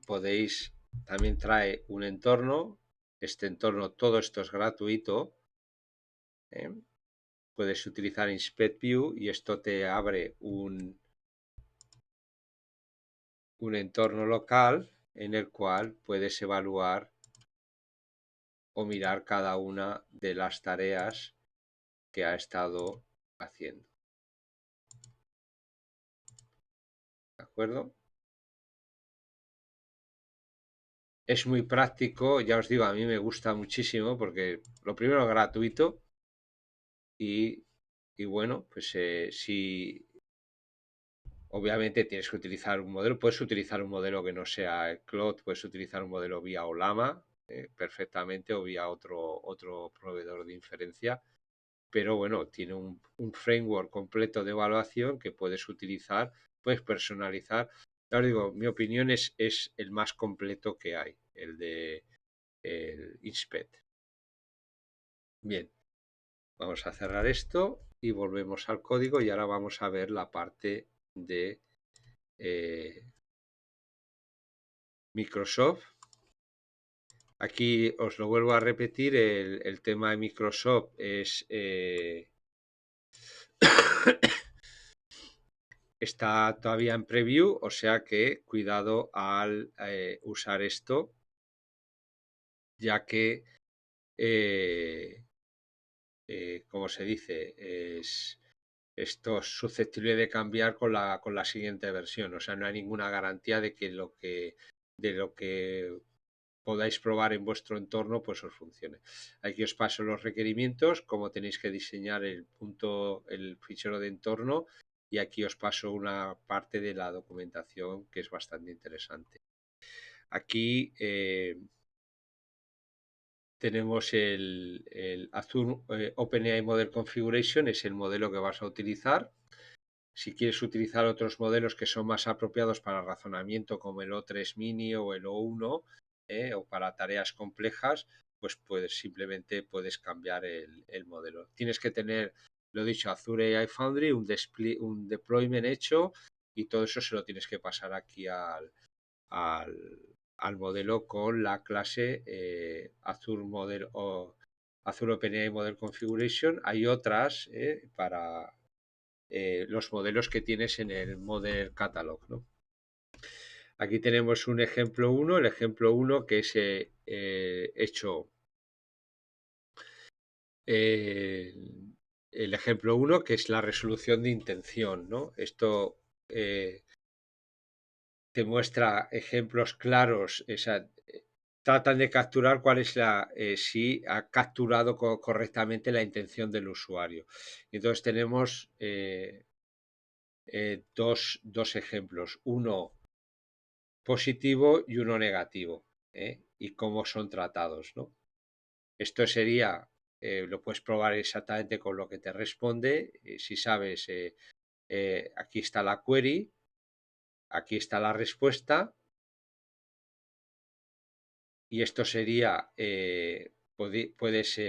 también trae un entorno. Este entorno, todo esto es gratuito. ¿eh? Puedes utilizar Inspect View y esto te abre un entorno local en el cual puedes evaluar o mirar cada una de las tareas que ha estado haciendo. ¿De acuerdo? Es muy práctico, ya os digo, a mí me gusta muchísimo porque lo primero es gratuito y bueno, pues si obviamente tienes que utilizar un modelo, puedes utilizar un modelo que no sea el Cloud, puedes utilizar un modelo vía Olama perfectamente o vía otro proveedor de inferencia, pero bueno, tiene un framework completo de evaluación que puedes utilizar, puedes personalizar. Ya os digo, mi opinión es el más completo que hay, el de el Inspect. Bien, vamos a cerrar esto y volvemos al código y ahora vamos a ver la parte de Microsoft. Aquí os lo vuelvo a repetir, el tema de Microsoft está todavía en preview, o sea que cuidado al usar esto, ya que como se dice, esto es susceptible de cambiar con la siguiente versión. O sea, no hay ninguna garantía de que de lo que podáis probar en vuestro entorno, pues os funcione. Aquí os paso los requerimientos, cómo tenéis que diseñar el fichero de entorno, y aquí os paso una parte de la documentación que es bastante interesante. Aquí tenemos el Azure OpenAI Model Configuration, es el modelo que vas a utilizar. Si quieres utilizar otros modelos que son más apropiados para razonamiento, como el O3 Mini o el O1, o para tareas complejas, pues simplemente puedes cambiar el modelo. Tienes que tener, lo dicho, Azure AI Foundry, un deployment hecho, y todo eso se lo tienes que pasar aquí al, al modelo con la clase Azure Model o Azure OpenAI Model Configuration. Hay otras para los modelos que tienes en el Model Catalog, ¿no? Aquí tenemos un ejemplo 1, el ejemplo 1 que es hecho eh, el ejemplo 1, que es la resolución de intención, ¿no? Esto te muestra ejemplos claros, tratan de capturar cuál es si ha capturado correctamente la intención del usuario. Entonces tenemos dos ejemplos, uno positivo y uno negativo, y cómo son tratados, ¿no? Esto sería, lo puedes probar exactamente con lo que te responde. Si sabes, aquí está la query, aquí está la respuesta, y esto sería, puedes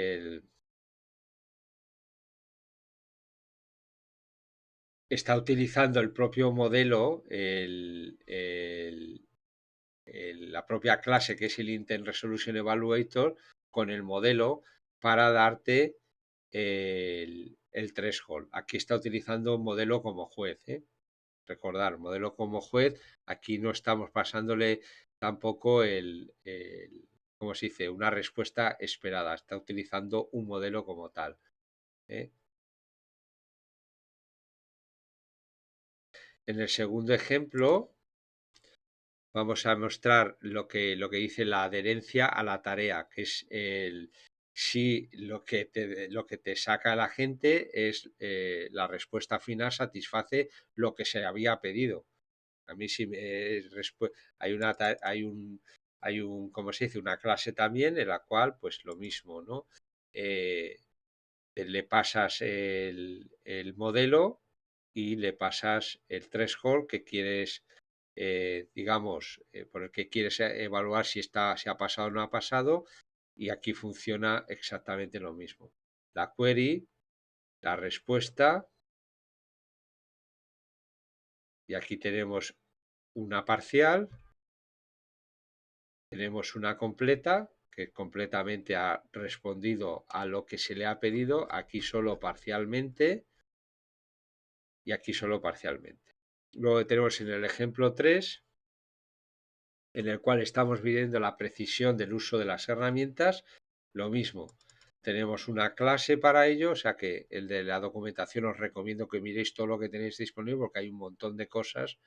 está utilizando el propio modelo, la propia clase que es el Intent Resolution Evaluator, con el modelo para darte el threshold. Aquí está utilizando un modelo como juez, recordar, modelo como juez. Aquí no estamos pasándole tampoco ¿cómo se dice?, una respuesta esperada. Está utilizando un modelo como tal, ¿eh? En el segundo ejemplo vamos a mostrar lo que dice la adherencia a la tarea, que es si lo que te saca la gente es la respuesta final satisface lo que se había pedido. A mí sí hay un, ¿cómo se dice?, una clase también en la cual, pues lo mismo, ¿no? Eh, Le pasas el modelo y le pasas el threshold que quieres, digamos, por el que quieres evaluar si ha pasado o no ha pasado, y aquí funciona exactamente lo mismo. La query, la respuesta, y aquí tenemos una parcial, tenemos una completa, que completamente ha respondido a lo que se le ha pedido, aquí solo parcialmente, y aquí solo parcialmente. Luego tenemos en el ejemplo 3, en el cual estamos midiendo la precisión del uso de las herramientas, lo mismo. Tenemos una clase para ello, o sea que el de la documentación os recomiendo que miréis todo lo que tenéis disponible, porque hay un montón de cosas,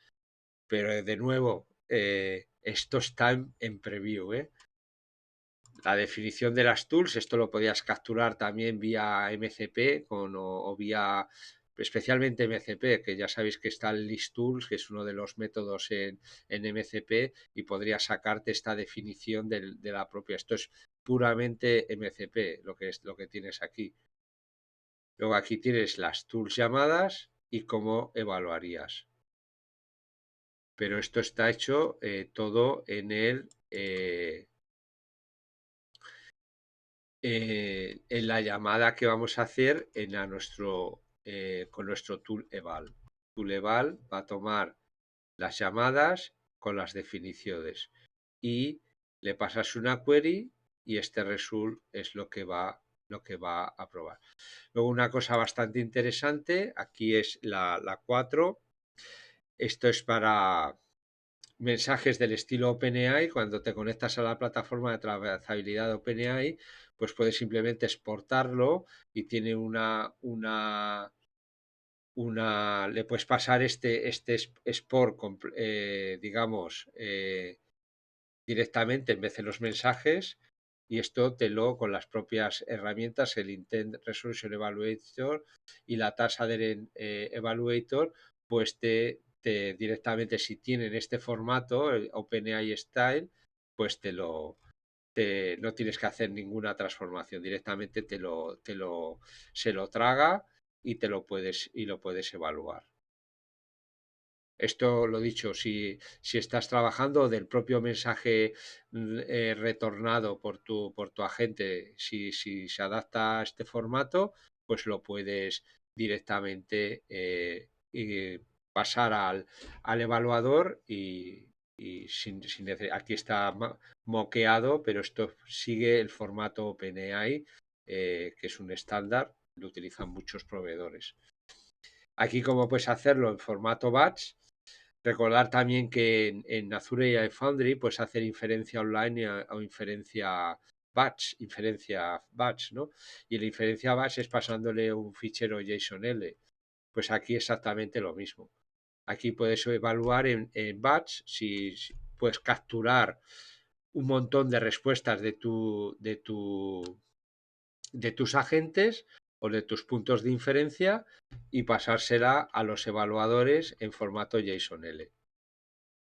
pero de nuevo, esto está en preview, ¿eh? La definición de las tools, esto lo podías capturar también vía MCP o vía, especialmente MCP, que ya sabéis que está el list tools, que es uno de los métodos en MCP, y podría sacarte esta definición de la propia. Esto es puramente MCP, lo que tienes aquí. Luego aquí tienes las tools llamadas y cómo evaluarías. Pero esto está hecho todo en la llamada que vamos a hacer con nuestro tool eval. Tool eval va a tomar las llamadas con las definiciones y le pasas una query, y este result es lo que va a probar. Luego, una cosa bastante interesante, aquí es la 4. Esto es para mensajes del estilo OpenAI. Cuando te conectas a la plataforma de trazabilidad de OpenAI, pues puedes simplemente exportarlo y tiene le puedes pasar este export, digamos, directamente en vez de los mensajes, y esto con las propias herramientas, el Intent Resolution Evaluator y la Task Adherent Evaluator, pues directamente, si tienen este formato, el OpenAI Style, pues no tienes que hacer ninguna transformación, directamente se lo traga y lo puedes evaluar. Esto lo dicho, si estás trabajando del propio mensaje retornado por tu agente, si se adapta a este formato, pues lo puedes directamente pasar al evaluador aquí está moqueado, pero esto sigue el formato OpenAI, que es un estándar, lo utilizan muchos proveedores. Aquí, como puedes hacerlo en formato batch. Recordar también que en Azure AI Foundry puedes hacer inferencia online o inferencia batch, ¿no? Y la inferencia batch es pasándole un fichero JSON-L. Pues aquí exactamente lo mismo. Aquí puedes evaluar en batch si puedes capturar un montón de respuestas de tus agentes o de tus puntos de inferencia y pasársela a los evaluadores en formato JSON-L.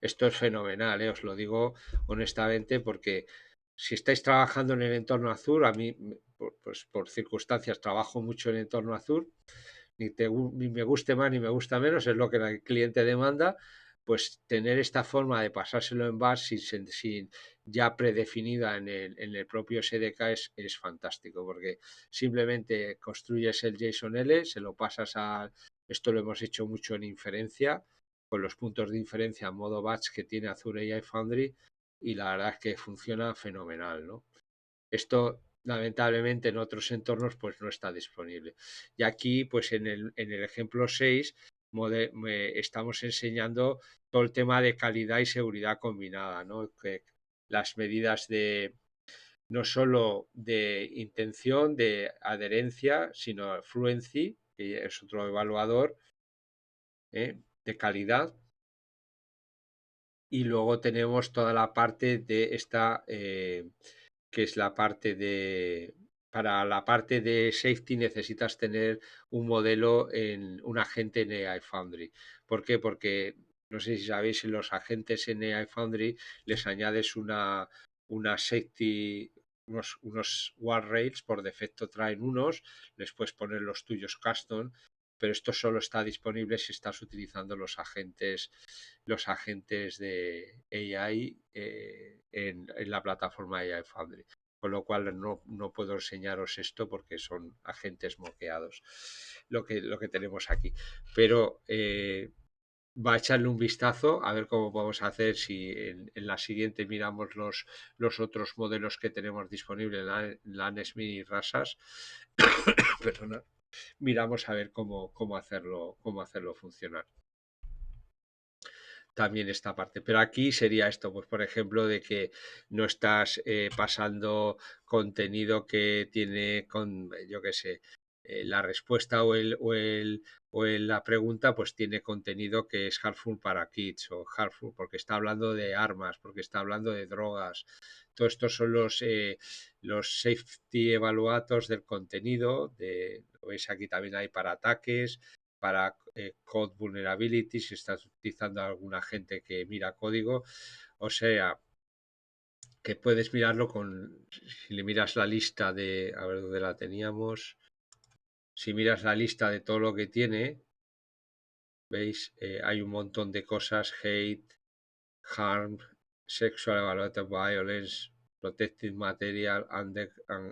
Esto es fenomenal, os lo digo honestamente, porque si estáis trabajando en el entorno Azure, a mí, pues por circunstancias, trabajo mucho en el entorno Azure, ni me guste más ni me gusta menos, es lo que el cliente demanda, pues tener esta forma de pasárselo en bash sin ya predefinida en el propio SDK es fantástico, porque simplemente construyes el JSON-L, se lo pasas esto lo hemos hecho mucho en inferencia, con los puntos de inferencia en modo batch que tiene Azure AI Foundry, y la verdad es que funciona fenomenal, ¿no? Esto lamentablemente en otros entornos pues no está disponible. Y aquí pues en el ejemplo 6 estamos enseñando todo el tema de calidad y seguridad combinada, ¿no? Que las medidas no solo de intención, de adherencia, sino fluency, que es otro evaluador de calidad. Y luego tenemos toda la parte de esta que es la parte para la parte de safety necesitas tener un modelo un agente en AI Foundry. ¿Por qué? Porque no sé si sabéis, en los agentes en AI Foundry les añades una safety, unos guardrails, por defecto traen unos, les puedes poner los tuyos custom, pero esto solo está disponible si estás utilizando los agentes de AI en la plataforma AI Foundry. Con lo cual no puedo enseñaros esto porque son agentes moqueados lo que tenemos aquí. Pero va a echarle un vistazo a ver cómo podemos hacer, si en la siguiente miramos los otros modelos que tenemos disponibles, la Nesmi y Rasas. Perdona, miramos a ver cómo hacerlo funcionar también esta parte. Pero aquí sería esto, pues por ejemplo, de que no estás pasando contenido que tiene yo qué sé, la respuesta la pregunta, pues tiene contenido que es harmful para kids, o harmful porque está hablando de armas, porque está hablando de drogas. Todos estos son los safety evaluators del contenido. Lo veis aquí, también hay para ataques, para code vulnerability, si estás utilizando algún agente que mira código. O sea, que puedes mirarlo si le miras la lista a ver dónde la teníamos, si miras la lista de todo lo que tiene, veis, hay un montón de cosas: hate, harm, sexual evaluated violence, protected material,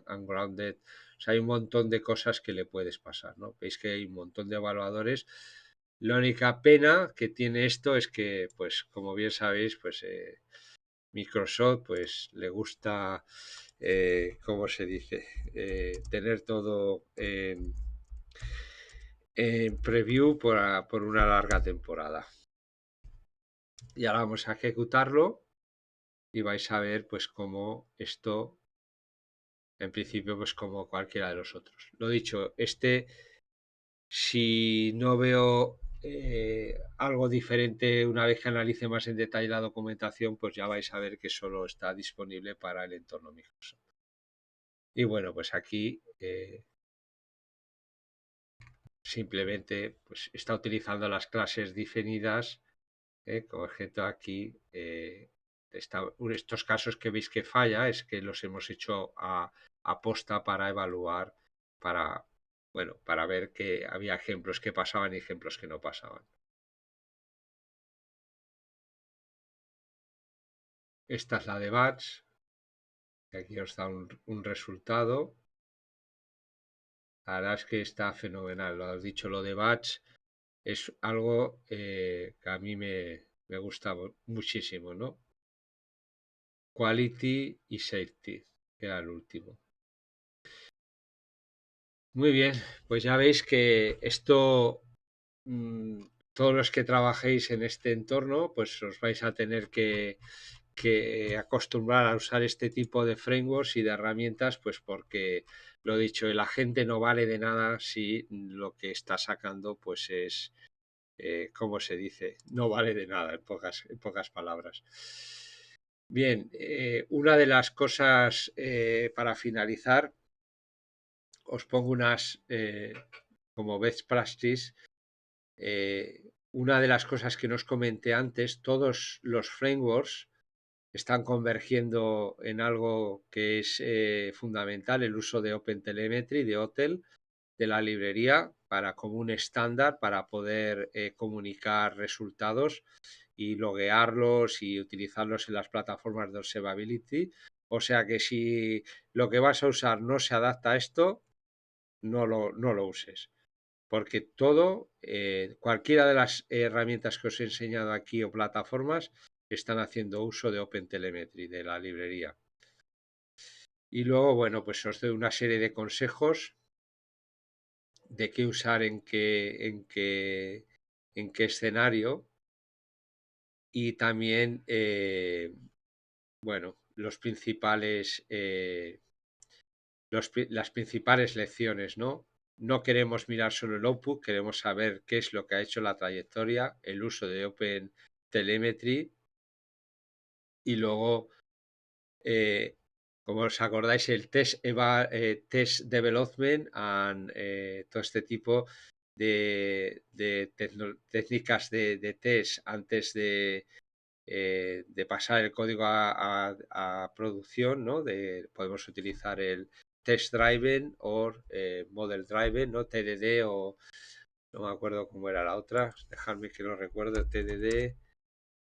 ungrounded. O sea, hay un montón de cosas que le puedes pasar, ¿no? Veis que hay un montón de evaluadores. La única pena que tiene esto es que, pues, como bien sabéis, pues Microsoft, pues, le gusta, ¿cómo se dice? Tener todo en preview por una larga temporada. Y ahora vamos a ejecutarlo y vais a ver, pues, cómo esto En principio, pues como cualquiera de los otros. Lo dicho, si no veo algo diferente una vez que analice más en detalle la documentación, pues ya vais a ver que solo está disponible para el entorno Microsoft. Y bueno, pues aquí simplemente pues está utilizando las clases definidas, como ejemplo aquí. Estos casos que veis que falla es que los hemos hecho a posta para evaluar, para, bueno, para ver que había ejemplos que pasaban y ejemplos que no pasaban. Esta es la de batch, que aquí os da un resultado. La verdad es que está fenomenal. Lo has dicho, lo de batch es algo que a mí me gusta muchísimo, ¿no? Quality y safety, que era el último. Muy bien, pues ya veis que esto, mm, todos los que trabajéis en este entorno, pues os vais a tener que acostumbrar a usar este tipo de frameworks y de herramientas, pues porque, lo dicho, el agente no vale de nada si lo que está sacando, pues es, ¿cómo se dice? No vale de nada, en pocas palabras. Bien, una de las cosas para finalizar, os pongo unas como best practice. Una de las cosas que nos comenté antes, todos los frameworks están convergiendo en algo que es fundamental, el uso de OpenTelemetry, de OTel, de la librería, para como un estándar para poder comunicar resultados y loguearlos y utilizarlos en las plataformas de observability. O sea que si lo que vas a usar no se adapta a esto, no lo uses. Porque todo, cualquiera de las herramientas que os he enseñado aquí o plataformas, están haciendo uso de OpenTelemetry, de la librería. Y luego, bueno, pues os doy una serie de consejos de qué usar en qué escenario, y también, bueno, las principales lecciones, ¿no? No queremos mirar solo el output, queremos saber qué es lo que ha hecho la trayectoria, el uso de OpenTelemetry, y luego, eh, como os acordáis, el test development and todo este tipo de técnicas de test antes de pasar el código a producción, ¿no? Podemos utilizar el test driven o model driven, ¿no? TDD, o no me acuerdo cómo era la otra, dejadme que lo recuerdo, TDD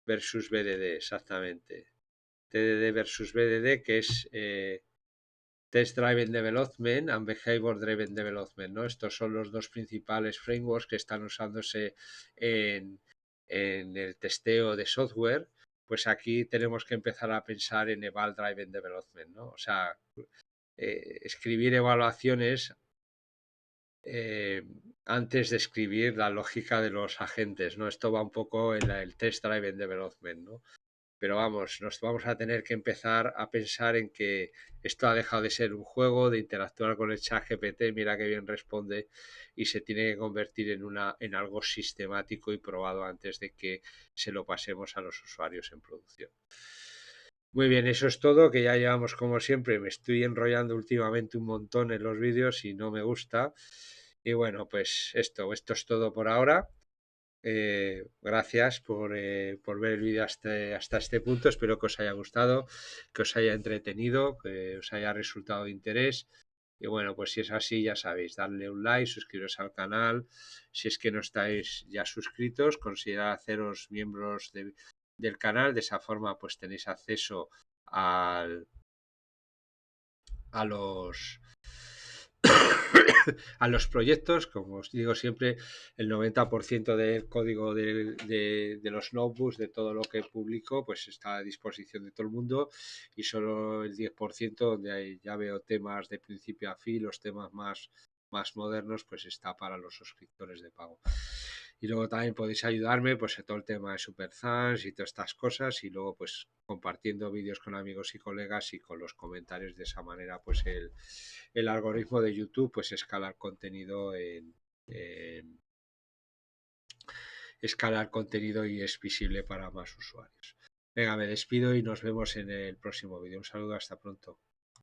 versus BDD, exactamente. TDD versus BDD, que es Test Driven Development and Behavior Driven Development, ¿no? Estos son los dos principales frameworks que están usándose en el testeo de software. Pues aquí tenemos que empezar a pensar en Eval Driven Development, ¿no? O sea, escribir evaluaciones antes de escribir la lógica de los agentes, ¿no? Esto va un poco en el Test Driven Development, ¿no? Pero vamos, nos vamos a tener que empezar a pensar en que esto ha dejado de ser un juego, de interactuar con el chat GPT, mira que bien responde, y se tiene que convertir en algo sistemático y probado antes de que se lo pasemos a los usuarios en producción. Muy bien, eso es todo, que ya llevamos como siempre, me estoy enrollando últimamente un montón en los vídeos y no me gusta. Y bueno, pues esto es todo por ahora. Gracias por ver el vídeo hasta este punto. Espero que os haya gustado, que os haya entretenido, que os haya resultado de interés. Y bueno, pues si es así, ya sabéis, darle un like, suscribiros al canal. Si es que no estáis ya suscritos, considerad haceros miembros del canal. De esa forma, pues tenéis acceso al, a los a los proyectos. Como os digo siempre, el 90% del código de los notebooks, de todo lo que publico, pues está a disposición de todo el mundo, y solo el 10% donde ya veo temas de principio a fin, los temas más modernos, pues está para los suscriptores de pago. Y luego también podéis ayudarme pues en todo el tema de Super Thanks y todas estas cosas, y luego pues compartiendo vídeos con amigos y colegas y con los comentarios. De esa manera pues el algoritmo de YouTube pues escala el contenido y es visible para más usuarios. Venga, me despido y nos vemos en el próximo vídeo. Un saludo, hasta pronto.